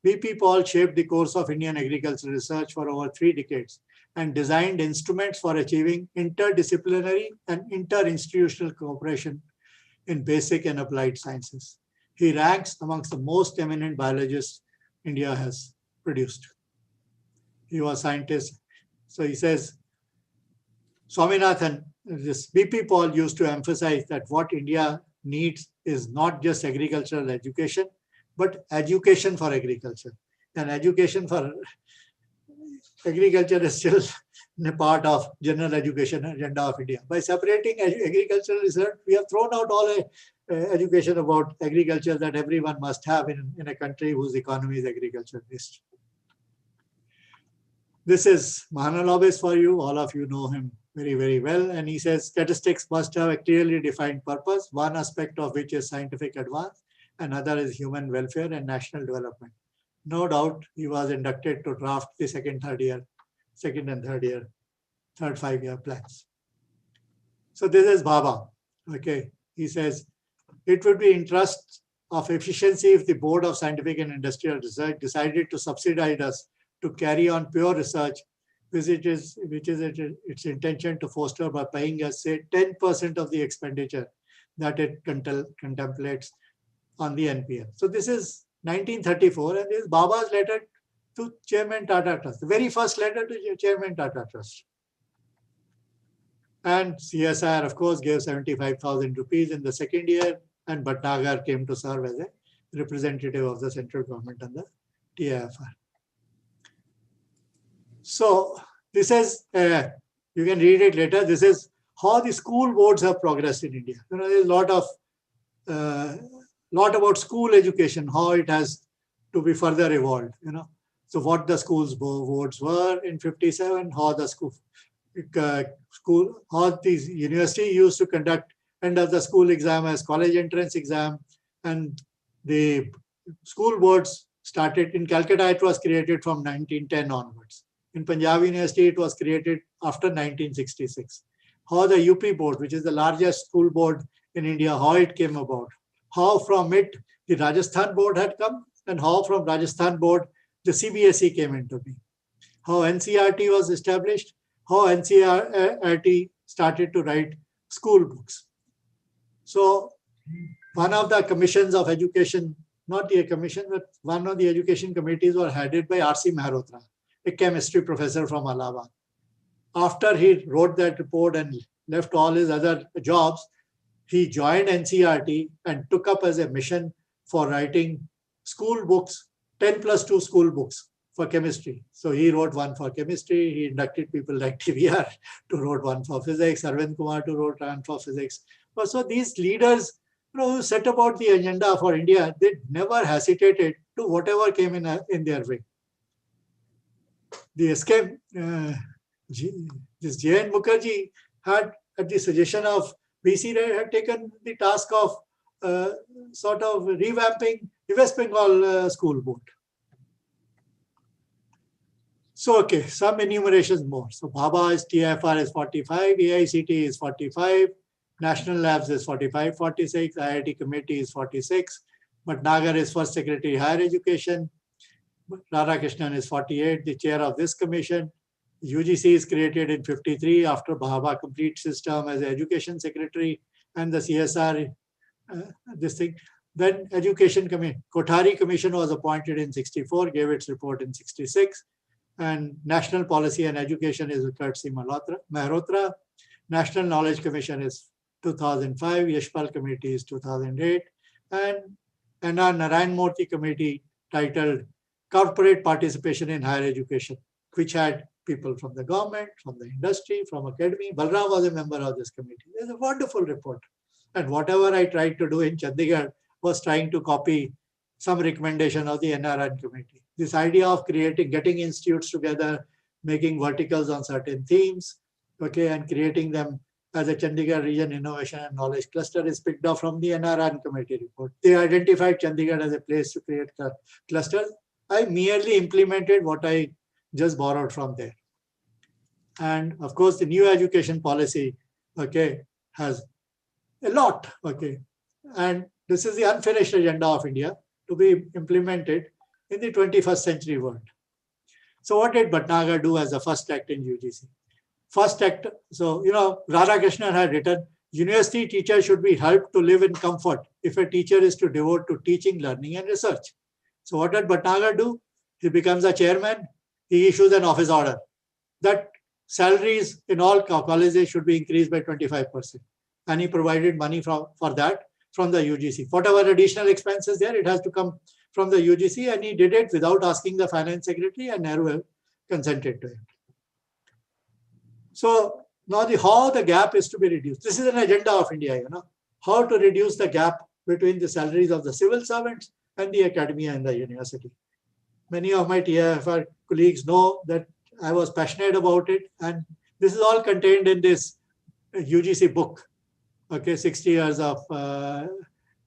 Speaker 2: B.P. Paul shaped the course of Indian agricultural research for over 3 decades and designed instruments for achieving interdisciplinary and inter-institutional cooperation in basic and applied sciences. He ranks amongst the most eminent biologists India has produced. He was a scientist. So he says, Swaminathan, this B.P. Paul used to emphasize that what India needs is not just agricultural education, but education for agriculture. And education for agriculture is still a part of general education agenda of India. By separating agricultural research, we have thrown out all education about agriculture that everyone must have in a country whose economy is agriculture based. This is Mahalanobis for you. All of you know him very, very well. And he says statistics must have a clearly defined purpose, one aspect of which is scientific advance, another is human welfare and national development. No doubt he was inducted to draft the second and third 5-year plans. So this is Bhabha. Okay, he says, it would be in interest of efficiency if the Board of Scientific and Industrial Research decided to subsidize us to carry on pure research, which is its intention to foster by paying us, say, 10% of the expenditure that it contemplates on the NPL. So this is 1934, and this is Bhabha's letter to Chairman Tata Trust, the very first letter to Chairman Tata Trust. And CSIR, of course, gave 75,000 rupees in the second year, and Bhatnagar came to serve as a representative of the central government and the TIFR. So this is, you can read it later, this is how the school boards have progressed in India. There's a lot of lot about school education, how it has to be further evolved, So what the school's boards were in 57, how the school, how these university used to conduct end of the school exam as college entrance exam, and the school boards started in Calcutta. It was created from 1910 onwards. In Punjab University, it was created after 1966. How the UP board, which is the largest school board in India, how it came about, how from it the Rajasthan board had come, and how from Rajasthan board the CBSE came into being. How NCERT was established, how NCERT started to write school books. So one of the commissions of education, not the commission, but one of the education committees were headed by R.C. Mehrotra, a chemistry professor from Allahabad. After he wrote that report and left all his other jobs, he joined NCERT and took up as a mission for writing school books, 10+2 school books for chemistry. So he wrote one for chemistry. He inducted people like TVR to wrote one for physics, Arvind Kumar to wrote one for physics. So these leaders, who set about the agenda for India, they never hesitated to whatever came in their way. The SK, this J.N. Mukherjee had, at the suggestion of VC, had taken the task of sort of revamping the West Bengal school board. So, okay, some enumerations more. So, Bhabha is TFR is 45, AICT is 45, National Labs is 45, 46, IIT Committee is 46, but Nagar is First Secretary Higher Education, Radhakrishnan is 48, the chair of this commission. UGC is created in 53 after Bhabha completes his term as Education Secretary, and the CSR, this thing. Then Education Commission, Kothari Commission was appointed in 64, gave its report in 66. And National Policy and Education is Kirti Mehrotra. National Knowledge Commission is 2005. Yashpal Committee is 2008. And N.R. Narayan Murthy Committee titled Corporate Participation in Higher Education, which had people from the government, from the industry, from academy. Balram was a member of this committee. It's a wonderful report. And whatever I tried to do in Chandigarh was trying to copy some recommendation of the NRN committee. This idea of getting institutes together, making verticals on certain themes, okay, and creating them as a Chandigarh Region Innovation and Knowledge Cluster is picked up from the NRN committee report. They identified Chandigarh as a place to create clusters. I merely implemented what I just borrowed from there. And of course, the new education policy, okay, has a lot, okay. And this is the unfinished agenda of India to be implemented in the 21st century world. So what did Bhatnagar do as the first act in UGC? First act, so, Radhakrishnan had written, university teachers should be helped to live in comfort if a teacher is to devote to teaching, learning, and research. So what did Bhatnagar do? He becomes a chairman. He issues an office order that salaries in all colleges should be increased by 25%. And he provided money for that from the UGC. Whatever additional expenses there, it has to come from the UGC, and he did it without asking the finance secretary, and Nehru consented to it. So now how the gap is to be reduced. This is an agenda of India, how to reduce the gap between the salaries of the civil servants and the academia and the university. Many of my TFR colleagues know that I was passionate about it, and this is all contained in this UGC book, okay, 60 years of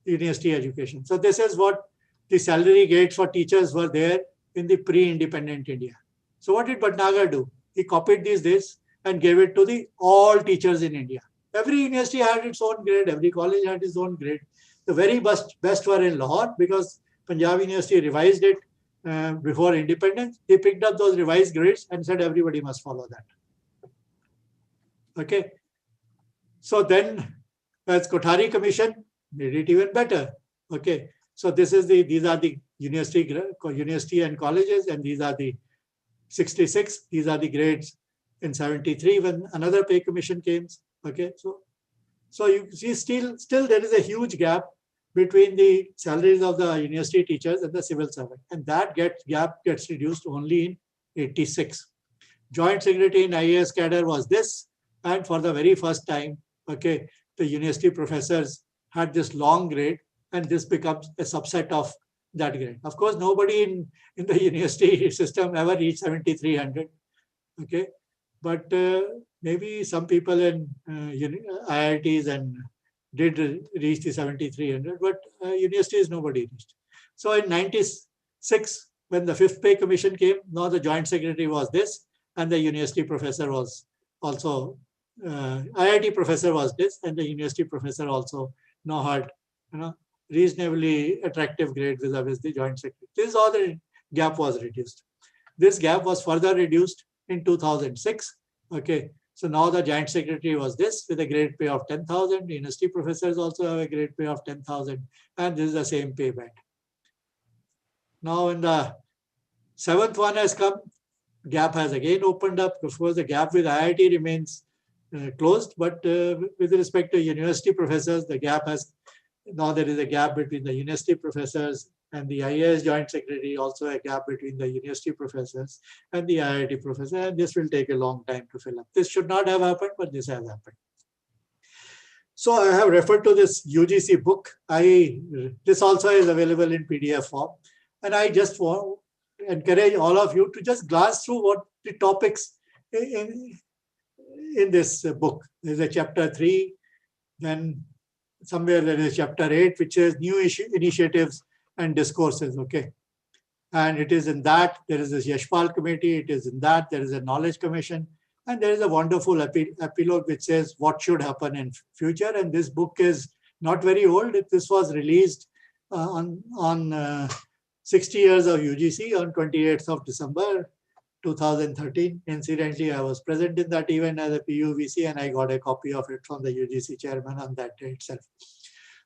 Speaker 2: university education. So this is what the salary grades for teachers were there in the pre-independent India. So what did Bhatnagar do? He copied this and gave it to all teachers in India. Every university had its own grade. Every college had its own grade. The very best were in Lahore because Punjab University revised it before independence. He picked up those revised grades and said everybody must follow that. Okay. So then, as Kothari Commission made it even better. Okay. So these are the university and colleges, and these are the 66. These are the grades in 73 when another pay commission came. Okay. So you see still there is a huge gap between the salaries of the university teachers and the civil servant. And that gap gets reduced only in 86. Joint Secretary in IAS cadre was this. And for the very first time, okay, the university professors had this long grade, and this becomes a subset of that grade. Of course, nobody in the university system ever reached 7,300. Okay, but maybe some people in IITs and did reach the 7,300, but universities nobody reached. So in 96, when the 5th pay commission came, now the joint secretary was this, and the university professor was also, IIT professor was this, and the university professor also now had, reasonably attractive grade vis-a-vis the joint secretary. This is how the gap was reduced. This gap was further reduced in 2006. Okay, so now the joint secretary was this with a grade pay of 10,000. University professors also have a grade pay of 10,000, and this is the same pay band. Now, when the 7th one has come, gap has again opened up. Of course, the gap with IIT remains closed, but with respect to university professors, the gap has, now there is a gap between the university professors and the IAS joint secretary, also a gap between the university professors and the IIT professor, and this will take a long time to fill up. This should not have happened, but this has happened. So I have referred to this UGC book. This also is available in PDF form, and I just want to encourage all of you to just glance through what the topics in this book. There's a chapter 3, then somewhere there is chapter 8, which is new initiatives and discourses. Okay, and it is in that there is this Yashpal committee. It is in that there is a knowledge commission, and there is a wonderful epilogue which says what should happen in future. And this book is not very old. This was released on 60 years of UGC on 28th of December 2013. Incidentally, I was present in that event as a PUVC, and I got a copy of it from the UGC chairman on that day itself.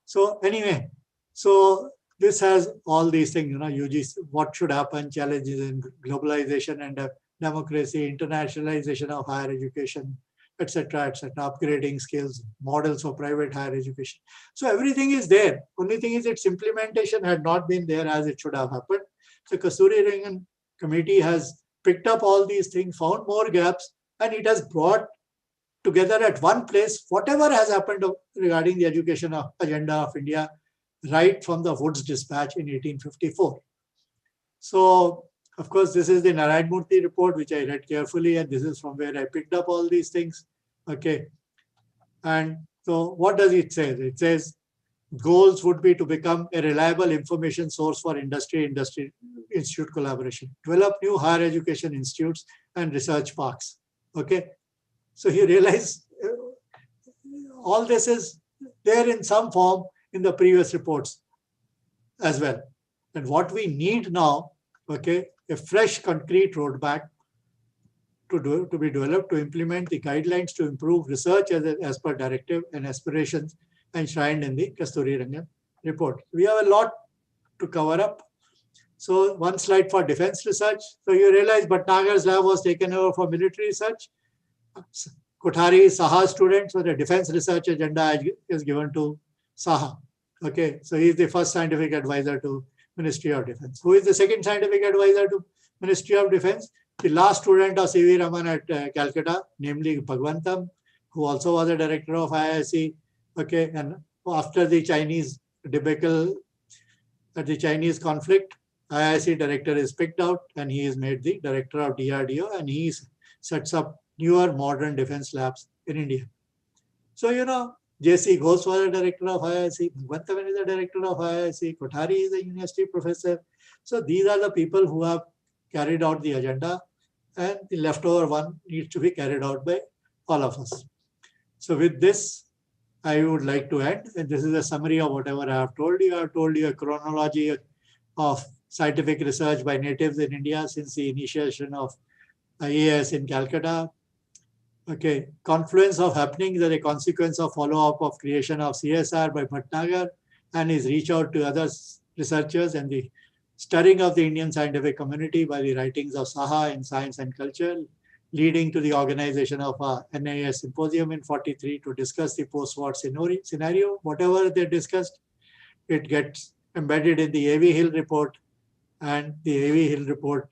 Speaker 2: So anyway, so this has all these things, UGC, what should happen, challenges in globalization and democracy, internationalization of higher education, etc., upgrading skills, models for private higher education. So everything is there. Only thing is its implementation had not been there as it should have happened. So Kasturirangan committee has picked up all these things, found more gaps, and it has brought together at one place whatever has happened regarding the education agenda of India, right from the Woods Dispatch in 1854. So, of course, this is the Narayan Murthy report, which I read carefully, and this is from where I picked up all these things. Okay. And so what does it say? It says goals would be to become a reliable information source for industry institute collaboration, develop new higher education institutes and research parks. Okay. So you realize all this is there in some form in the previous reports as well. And what we need now, okay, a fresh concrete roadmap to be developed to implement the guidelines to improve research as per directive and aspirations enshrined in the Kasturirangan report. We have a lot to cover up. So one slide for defense research. So you realize Bhatnagar's lab was taken over for military research. Kothari, Saha's student, so the defense research agenda is given to Saha. Okay, so he is the first scientific advisor to Ministry of Defense. Who is the second scientific advisor to Ministry of Defense? The last student of C.V. Raman at Calcutta, namely Bhagwantam, who also was a director of IISc. Okay, and after the Chinese debacle, at the Chinese conflict, IISc director is picked out, and he is made the director of DRDO, and he sets up newer modern defense labs in India. So, J.C. Ghosh was a director of IISc, Bhagwantam is a director of IISc, Kothari is a university professor. So these are the people who have carried out the agenda, and the leftover one needs to be carried out by all of us. So with this, I would like to end, and this is a summary of whatever I have told you. I have told you a chronology of scientific research by natives in India since the initiation of IAS in Calcutta. Okay, confluence of happenings as a consequence of follow-up of creation of CSR by Bhatnagar and his reach out to other researchers, and the stirring of the Indian scientific community by the writings of Saha in Science and Culture, leading to the organization of a NIS symposium in 43 to discuss the post-war scenario. Whatever they discussed, it gets embedded in the A.V. Hill report, and the A.V. Hill report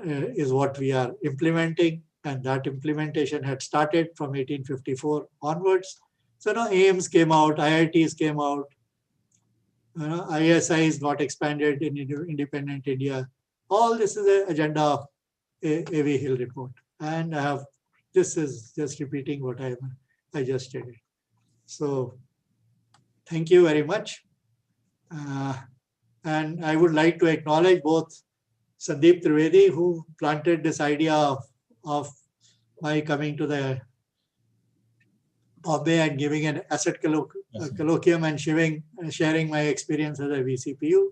Speaker 2: is what we are implementing. And that implementation had started from 1854 onwards. So now AIMS came out, IITs came out, ISIs got expanded in independent India. All this is the agenda of A.V. Hill report. And this is just repeating what I just stated. So thank you very much. And I would like to acknowledge both Sandeep Trivedi, who planted this idea of my coming to the Bombay and giving an asset colloquium and sharing my experience as a VCPU.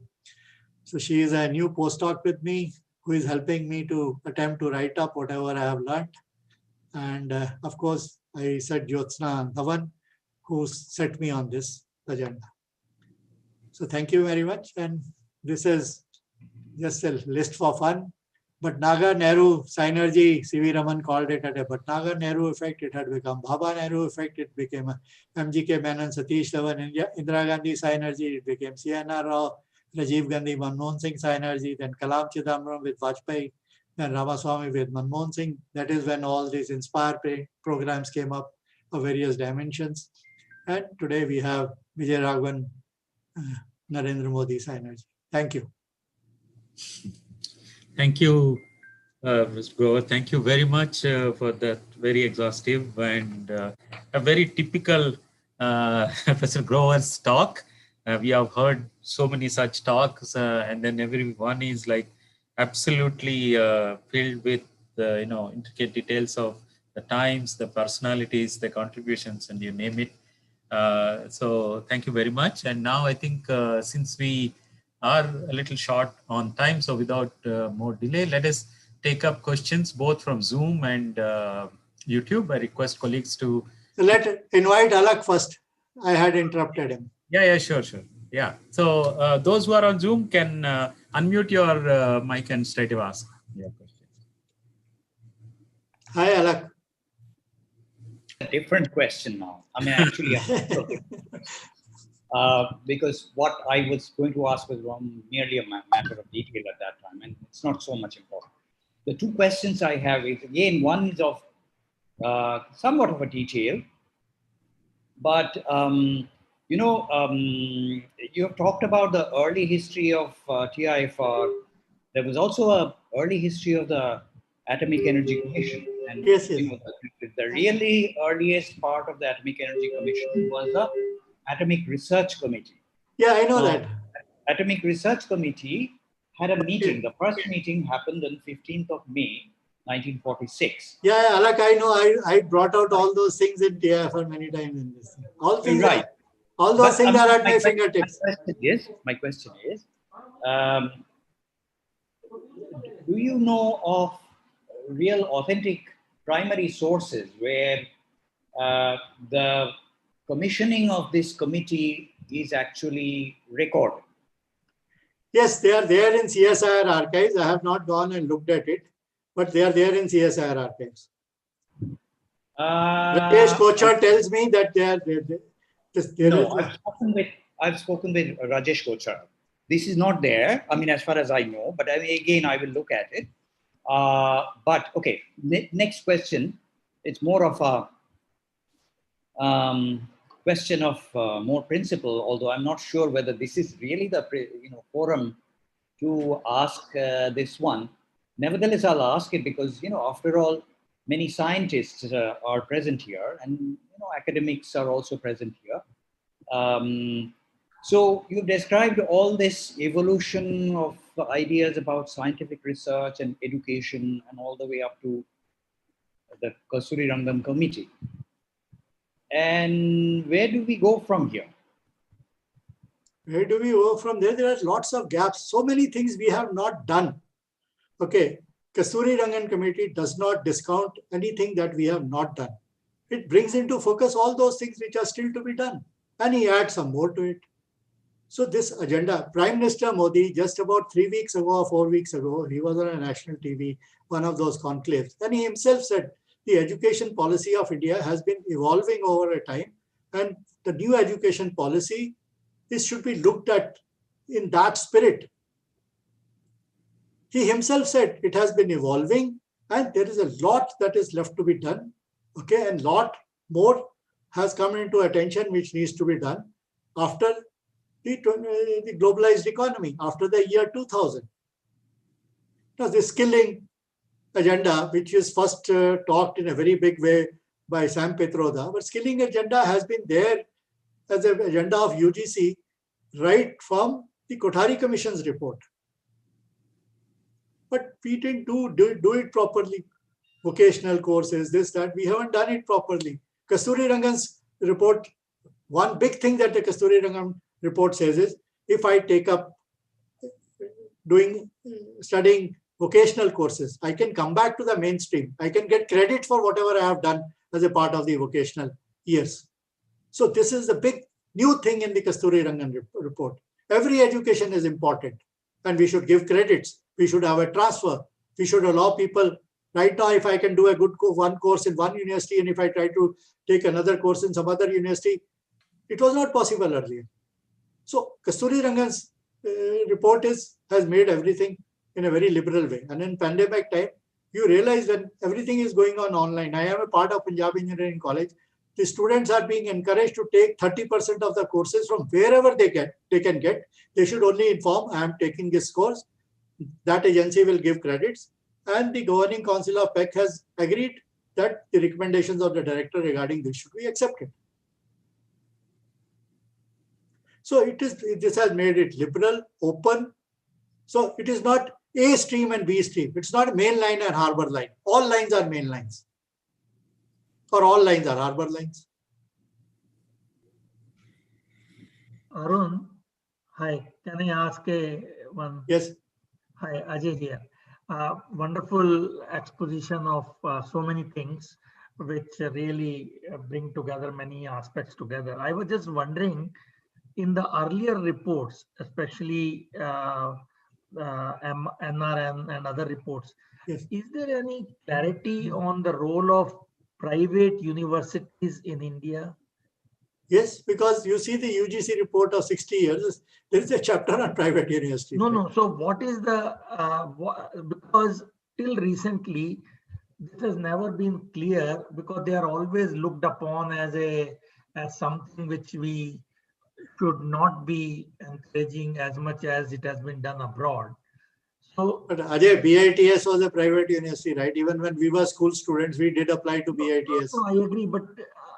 Speaker 2: So she is a new postdoc with me who is helping me to attempt to write up whatever I have learned. And of course, I said Jyotsna Dhawan, who set me on this agenda. So thank you very much. And this is just a list for fun. But Naga-Nehru synergy, C.V. Raman called it a but Naga-Nehru effect, it had become Bhabha-Nehru effect, it became a MGK Menon, Satish Dhawan, Indira Gandhi synergy, it became C.N.R. Rao, Rajiv Gandhi, Manmohan Singh synergy, then Kalam Chidambaram with Vajpayee, then Ramaswamy with Manmohan Singh. That is when all these Inspire programs came up of various dimensions. And today we have Vijay Raghavan, Narendra Modi synergy. Thank you.
Speaker 1: Thank you, Mr. Grover. Thank you very much for that very exhaustive and a very typical Professor Grover's talk. We have heard so many such talks, and then everyone is like absolutely filled with intricate details of the times, the personalities, the contributions, and you name it. So thank you very much. And now I think since we are a little short on time, so without more delay, let us take up questions both from Zoom and YouTube. I request colleagues to...
Speaker 2: So invite Alak first. I had interrupted him.
Speaker 1: Yeah, sure. Yeah. So those who are on Zoom can unmute your mic and straight away ask your questions.
Speaker 2: Hi, Alak.
Speaker 4: A different question now. I mean, actually, because what I was going to ask was merely a matter of detail at that time, and it's not so much important. The two questions I have is, again, one is of somewhat of a detail, but you have talked about the early history of TIFR. There was also an early history of the Atomic Energy Commission. And
Speaker 2: yes.
Speaker 4: The really earliest part of the Atomic Energy Commission was the Atomic Research Committee.
Speaker 2: Yeah, I know that.
Speaker 4: Atomic Research Committee had a meeting. The first meeting happened on 15th of May, 1946.
Speaker 2: Yeah, Alak, I know. I brought out all those things in TIFR many times in this thing. All things,
Speaker 4: right.
Speaker 2: All those things are at my fingertips.
Speaker 4: My question is, do you know of real authentic primary sources where the commissioning of this committee is actually recorded?
Speaker 2: Yes, they are there in CSIR archives. I have not gone and looked at it, but they are there in CSIR archives. Rajesh Kochar tells me that they are there.
Speaker 4: I've spoken with Rajesh Kochar. This is not there. I mean, as far as I know, but again, I will look at it. But okay, next question. It's more of a question of more principle, although I'm not sure whether this is really the forum to ask this one. Nevertheless, I'll ask it because, after all, many scientists are present here, and academics are also present here. So you've described all this evolution of ideas about scientific research and education and all the way up to the Kasturirangan committee. And where do we go from here?
Speaker 2: Where do we go from there? There are lots of gaps. So many things we have not done. Okay, Kasturirangan committee does not discount anything that we have not done. It brings into focus all those things which are still to be done. And he adds some more to it. So this agenda, Prime Minister Modi, just about 3 weeks ago or 4 weeks ago, he was on a national TV, one of those conclaves. And he himself said, the education policy of India has been evolving over a time. And the new education policy, this should be looked at in that spirit. He himself said it has been evolving and there is a lot that is left to be done. Okay, and lot more has come into attention, which needs to be done after the globalized economy, after the year 2000. Now, the skilling agenda, which is first talked in a very big way by Sam Petroda, but skilling agenda has been there as an agenda of UGC right from the Kothari Commission's report. But we didn't do it properly. Vocational courses, this, that, we haven't done it properly. Kasturirangan's report, one big thing that the Kasturirangan report says is, if I take up studying vocational courses, I can come back to the mainstream. I can get credit for whatever I have done as a part of the vocational years. So this is the big new thing in the Kasturirangan report. Every education is important and we should give credits. We should have a transfer. We should allow people. Right now, if I can do a good one course in one university and if I try to take another course in some other university, it was not possible earlier. So Kasturirangan's report has made everything in a very liberal way. And in pandemic time, you realize when everything is going on online. I am a part of Punjab Engineering College. The students are being encouraged to take 30% of the courses from wherever they can get. They should only inform, I am taking this course. That agency will give credits. And the Governing Council of PEC has agreed that the recommendations of the director regarding this should be accepted. So this has made it liberal, open. So it is not A stream and B stream. It's not main line and harbor line. All lines are main lines. Or all lines are harbor lines.
Speaker 6: Arun, hi. Can I ask one?
Speaker 2: Yes.
Speaker 6: Hi, Ajay here. Wonderful exposition of so many things which really bring together many aspects together. I was just wondering, in the earlier reports, especially NRN and other reports,
Speaker 2: Yes.
Speaker 6: Is there any clarity on the role of private universities in India?
Speaker 2: Yes, because you see the UGC report of 60 years, there is a chapter on private universities.
Speaker 6: No. So what is the, because till recently, this has never been clear because they are always looked upon as something which we should not be encouraging as much as it has been done abroad. So,
Speaker 2: but Ajay, BITS was a private university, right? Even when we were school students, we did apply to BITS.
Speaker 6: No, I agree, but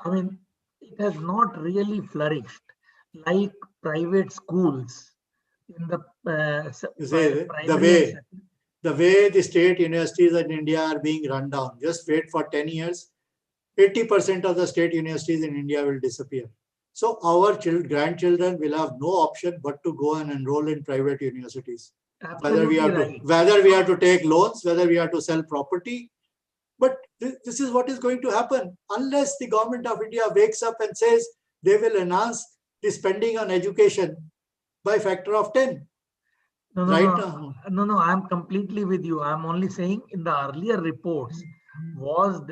Speaker 6: I mean, it has not really flourished like private schools in the
Speaker 2: the way the state universities in India are being run down. Just wait for 10 years, 80% of the state universities in India will disappear. So our grandchildren will have no option but to go and enroll in private universities. Whether we have to take loans, whether we have to sell property. But this is what is going to happen unless the government of India wakes up and says they will enhance the spending on education by factor of 10.
Speaker 6: No, I'm completely with you. I'm only saying in the earlier reports, were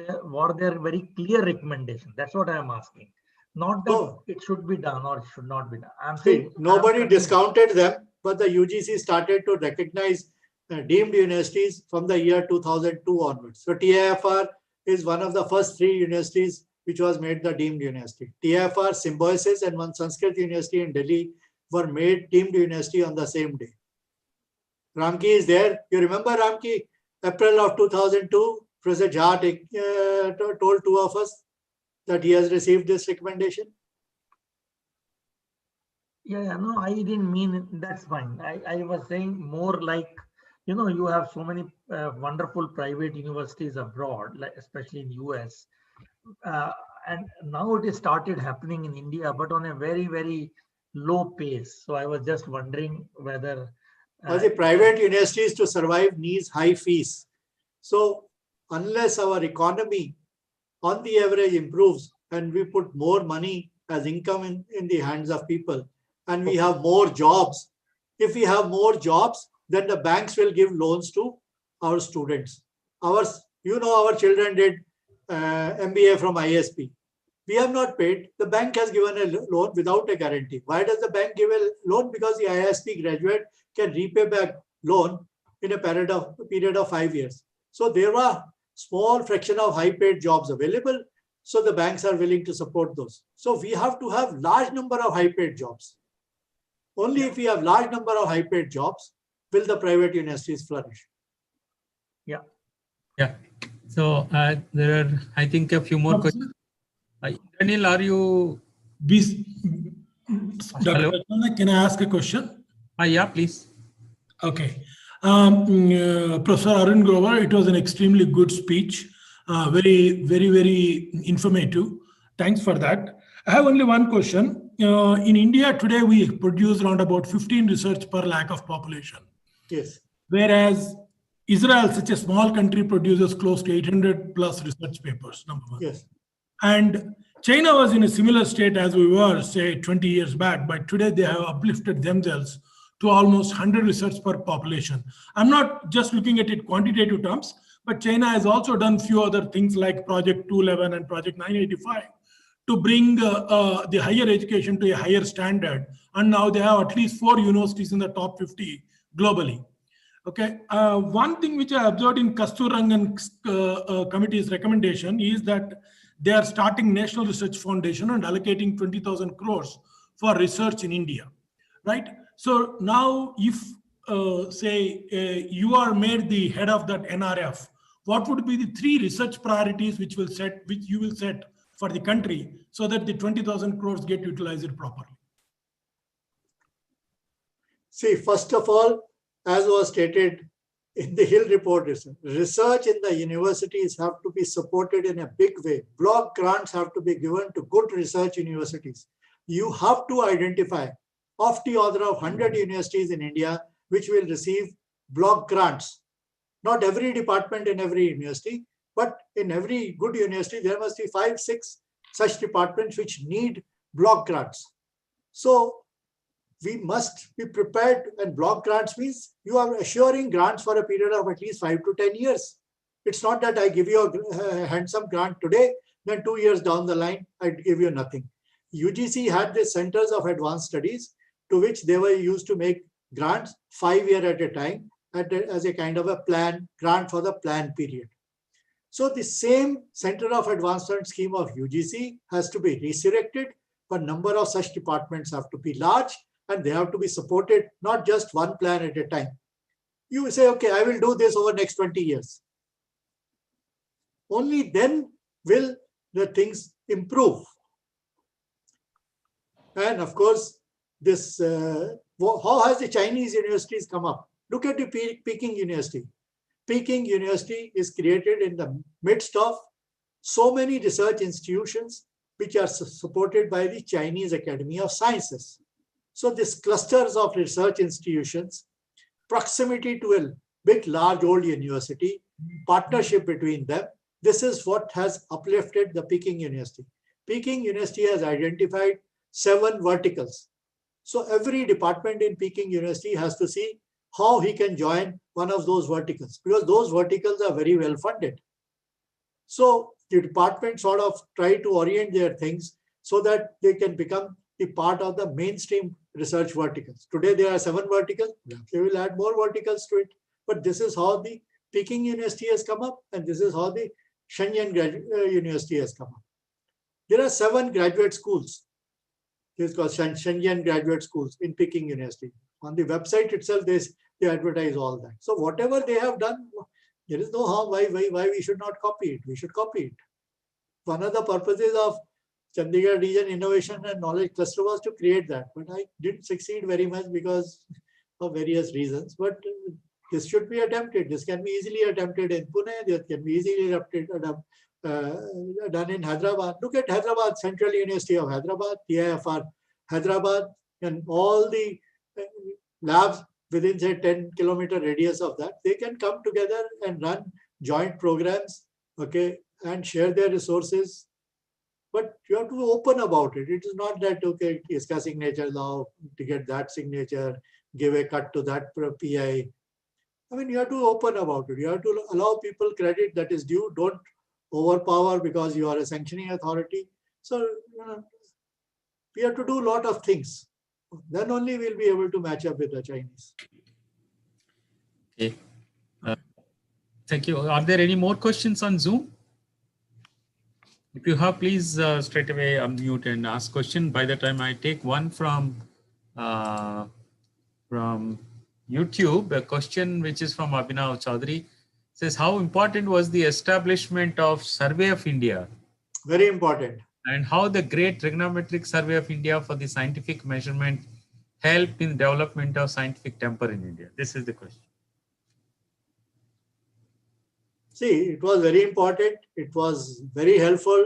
Speaker 6: there very clear recommendations? That's what I'm asking. Not that it should be done or it should not be done. I'm saying
Speaker 2: nobody discounted them, but the UGC started to recognize deemed universities from the year 2002 onwards. So TIFR is one of the first 3 universities which was made the deemed university. TIFR, Symbiosis and one Sanskrit university in Delhi were made deemed university on the same day. Ramki is there. You remember Ramki? April of 2002, Professor Jha told 2 of us that he has received this recommendation.
Speaker 6: No, I didn't mean it. That's fine. I was saying more like, you have so many wonderful private universities abroad, like especially in US. And now it has started happening in India, but on a very, very low pace. So I was just wondering whether...
Speaker 2: the private universities to survive needs high fees. So unless our economy on the average improves and we put more money as income in the hands of people and we have more jobs, if we have more jobs, then the banks will give loans to our students. Our children did MBA from ISP. We have not paid. The bank has given a loan without a guarantee. Why does the bank give a loan? Because the ISP graduate can repay back loan in a period of 5 years. So there were small fraction of high paid jobs available. So the banks are willing to support those. So we have to have large number of high-paid jobs. Only if we have large number of high-paid jobs will the private universities flourish.
Speaker 6: Yeah.
Speaker 1: Yeah. So there are, I think, a few more questions. Daniel, are you?
Speaker 7: Dr. Ramanna, can I ask a question?
Speaker 1: Yeah, please.
Speaker 7: Okay. Professor Arun Grover, it was an extremely good speech. Very informative. Thanks for that. I have only one question. In India today, we produce around about 15 research per lakh of population.
Speaker 2: Yes.
Speaker 7: Whereas Israel, such a small country, produces close to 800 plus research papers, number one.
Speaker 2: Yes.
Speaker 7: And China was in a similar state as we were, say, 20 years back, but today they have uplifted themselves to almost 100 research per population. I'm not just looking at it quantitative terms, but China has also done few other things like Project 211 and Project 985 to bring the higher education to a higher standard. And now they have at least 4 universities in the top 50 globally. Okay. One thing which I observed in Kasturirangan committee's recommendation is that they are starting National Research Foundation and allocating 20,000 crores for research in India, right? So now if, you are made the head of that NRF, what would be the 3 research priorities which you will set for the country so that the 20,000 crores get utilized properly?
Speaker 2: See, first of all, as was stated in the Hill report, research in the universities have to be supported in a big way. Block grants have to be given to good research universities. You have to identify of the order of 100 universities in India which will receive block grants. Not every department in every university, but in every good university, there must be 5, 6 such departments which need block grants. So we must be prepared, and block grants means you are assuring grants for a period of at least 5 to 10 years. It's not that I give you a handsome grant today, then 2 years down the line, I give you nothing. UGC had the Centers of Advanced Studies to which they were used to make grants 5 years at a time as a kind of a grant for the plan period. So the same Center of Advancement scheme of UGC has to be resurrected, but number of such departments have to be large and they have to be supported, not just one plan at a time. You say, okay, I will do this over next 20 years. Only then will the things improve. And of course, this how has the Chinese universities come up? Look at the Peking University. Peking University is created in the midst of so many research institutions which are supported by the Chinese Academy of Sciences. So these clusters of research institutions, proximity to a big, large, old university, partnership between them, this is what has uplifted the Peking University. Peking University has identified 7 verticals. So every department in Peking University has to see how he can join one of those verticals, because those verticals are very well funded. So the department sort of try to orient their things so that they can become the part of the mainstream research verticals. Today there are 7 verticals. They will add more verticals to it. But this is how the Peking University has come up, and this is how the Shenzhen University has come up. There are 7 graduate schools. It's called Shenzhen Graduate Schools in Peking University. On the website itself, they advertise all that. So whatever they have done, there is no harm. Why we should not copy it? We should copy it. One of the purposes of Chandigarh Region Innovation and Knowledge Cluster was to create that. But I didn't succeed very much because of various reasons. But this should be attempted. This can be easily attempted in Pune. This can be easily done in Hyderabad. Look at Hyderabad, Central University of Hyderabad, TIFR Hyderabad, and all the labs within, say, 10-kilometer radius of that. They can come together and run joint programs, okay, and share their resources. But you have to be open about it. It is not that, okay, iska signature now to get that signature, give a cut to that PI. I mean, you have to be open about it. You have to allow people credit that is due. Don't overpower because you are a sanctioning authority. So, we have to do a lot of things. Then only we'll be able to match up with the Chinese.
Speaker 1: Okay. Thank you. Are there any more questions on Zoom? If you have, please straight away unmute and ask question. By the time I take one from YouTube, a question which is from Abhinav Chaudhary, says, how important was the establishment of Survey of India?
Speaker 2: Very important.
Speaker 1: And how the great trigonometric survey of India for the scientific measurement helped in development of scientific temper in India? This is the question.
Speaker 2: See, it was very important. It was very helpful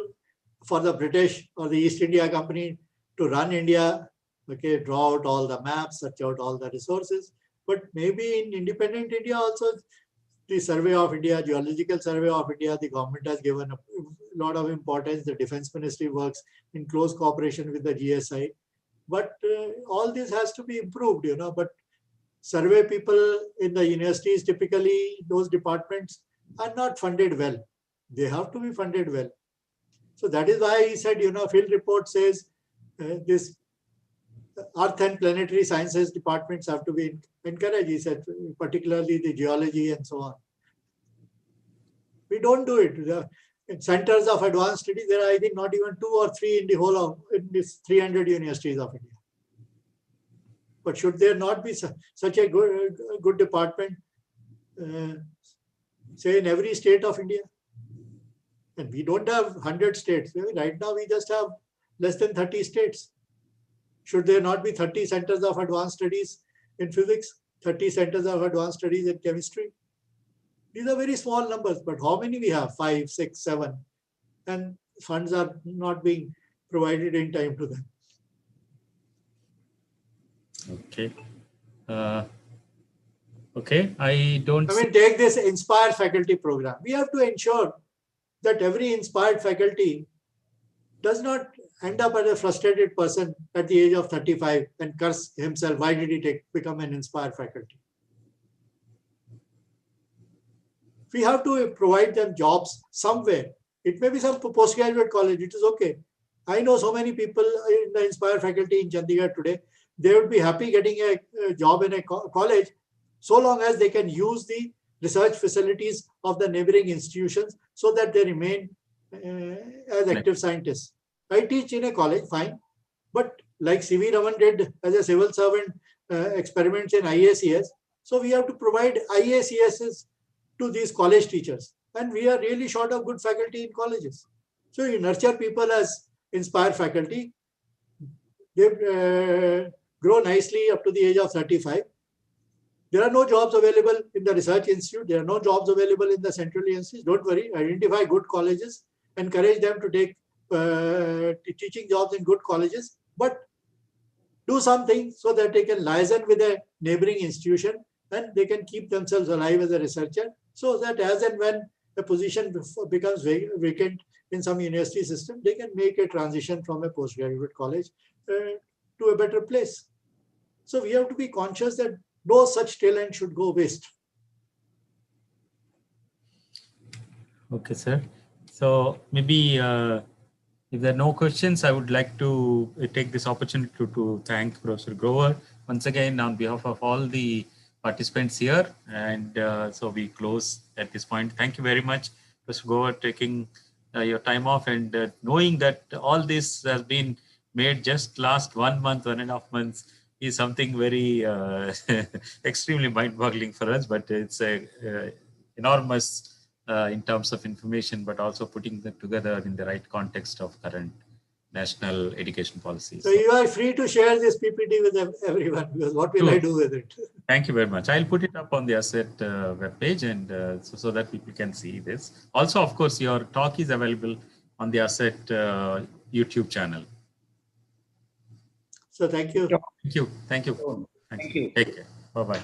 Speaker 2: for the British or the East India Company to run India, okay, draw out all the maps, search out all the resources. But maybe in independent India also, the Survey of India, Geological Survey of India, the government has given a lot of importance. The Defense Ministry works in close cooperation with the GSI. But all this has to be improved, you know. But survey people in the universities, typically those departments are not funded well. They have to be funded well. So that is why he said, you know, field report says this Earth and planetary sciences departments have to be encouraged. He said, particularly the geology and so on. We don't do it. In centers of advanced study, there are, I think, not even 2 or 3 in the whole of in these 300 universities of India. But should there not be such a good department, say in every state of India? And we don't have 100 states. Right now, we just have less than 30 states. Should there not be 30 centers of advanced studies in physics, 30 centers of advanced studies in chemistry? These are very small numbers, but how many we have? 5, 6, 7. And funds are not being provided in time to them.
Speaker 1: Okay. Okay, I don't...
Speaker 2: I mean, take this Inspire Faculty program. We have to ensure that every inspired faculty does not end up as a frustrated person at the age of 35 and curse himself. Why did he become an inspired faculty? We have to provide them jobs somewhere. It may be some postgraduate college. It is okay. I know so many people in the inspired faculty in Chandigarh today. They would be happy getting a job in a college so long as they can use the research facilities of the neighboring institutions so that they remain as active scientists. I teach in a college, fine. But like C.V. Raman did as a civil servant experiments in IACS, so we have to provide IACSs to these college teachers. And we are really short of good faculty in colleges. So you nurture people as inspired faculty. They grow nicely up to the age of 35. There are no jobs available in the research institute. There are no jobs available in the central institutes. Don't worry, identify good colleges, encourage them to take teaching jobs in good colleges, but do something so that they can liaison with a neighboring institution and they can keep themselves alive as a researcher, so that as and when a position becomes vacant in some university system, they can make a transition from a postgraduate college to a better place. So we have to be conscious that no such talent should go waste.
Speaker 1: Okay, sir. So maybe if there are no questions, I would like to take this opportunity to thank Professor Grover once again on behalf of all the participants here. And so we close at this point. Thank you very much, Professor Grover, taking your time off and knowing that all this has been made just last 1 month, 1.5 months is something very extremely mind-boggling for us, but it's enormous in terms of information, but also putting them together in the right context of current national education policies.
Speaker 2: So you are free to share this PPT with everyone, because what will I do with it?
Speaker 1: Thank you very much. I'll put it up on the ASSET webpage and so that people can see this. Also, of course, your talk is available on the ASSET YouTube channel.
Speaker 2: So thank you.
Speaker 1: Thank you. Thank you.
Speaker 4: Thank you.
Speaker 1: Take care. Bye-bye.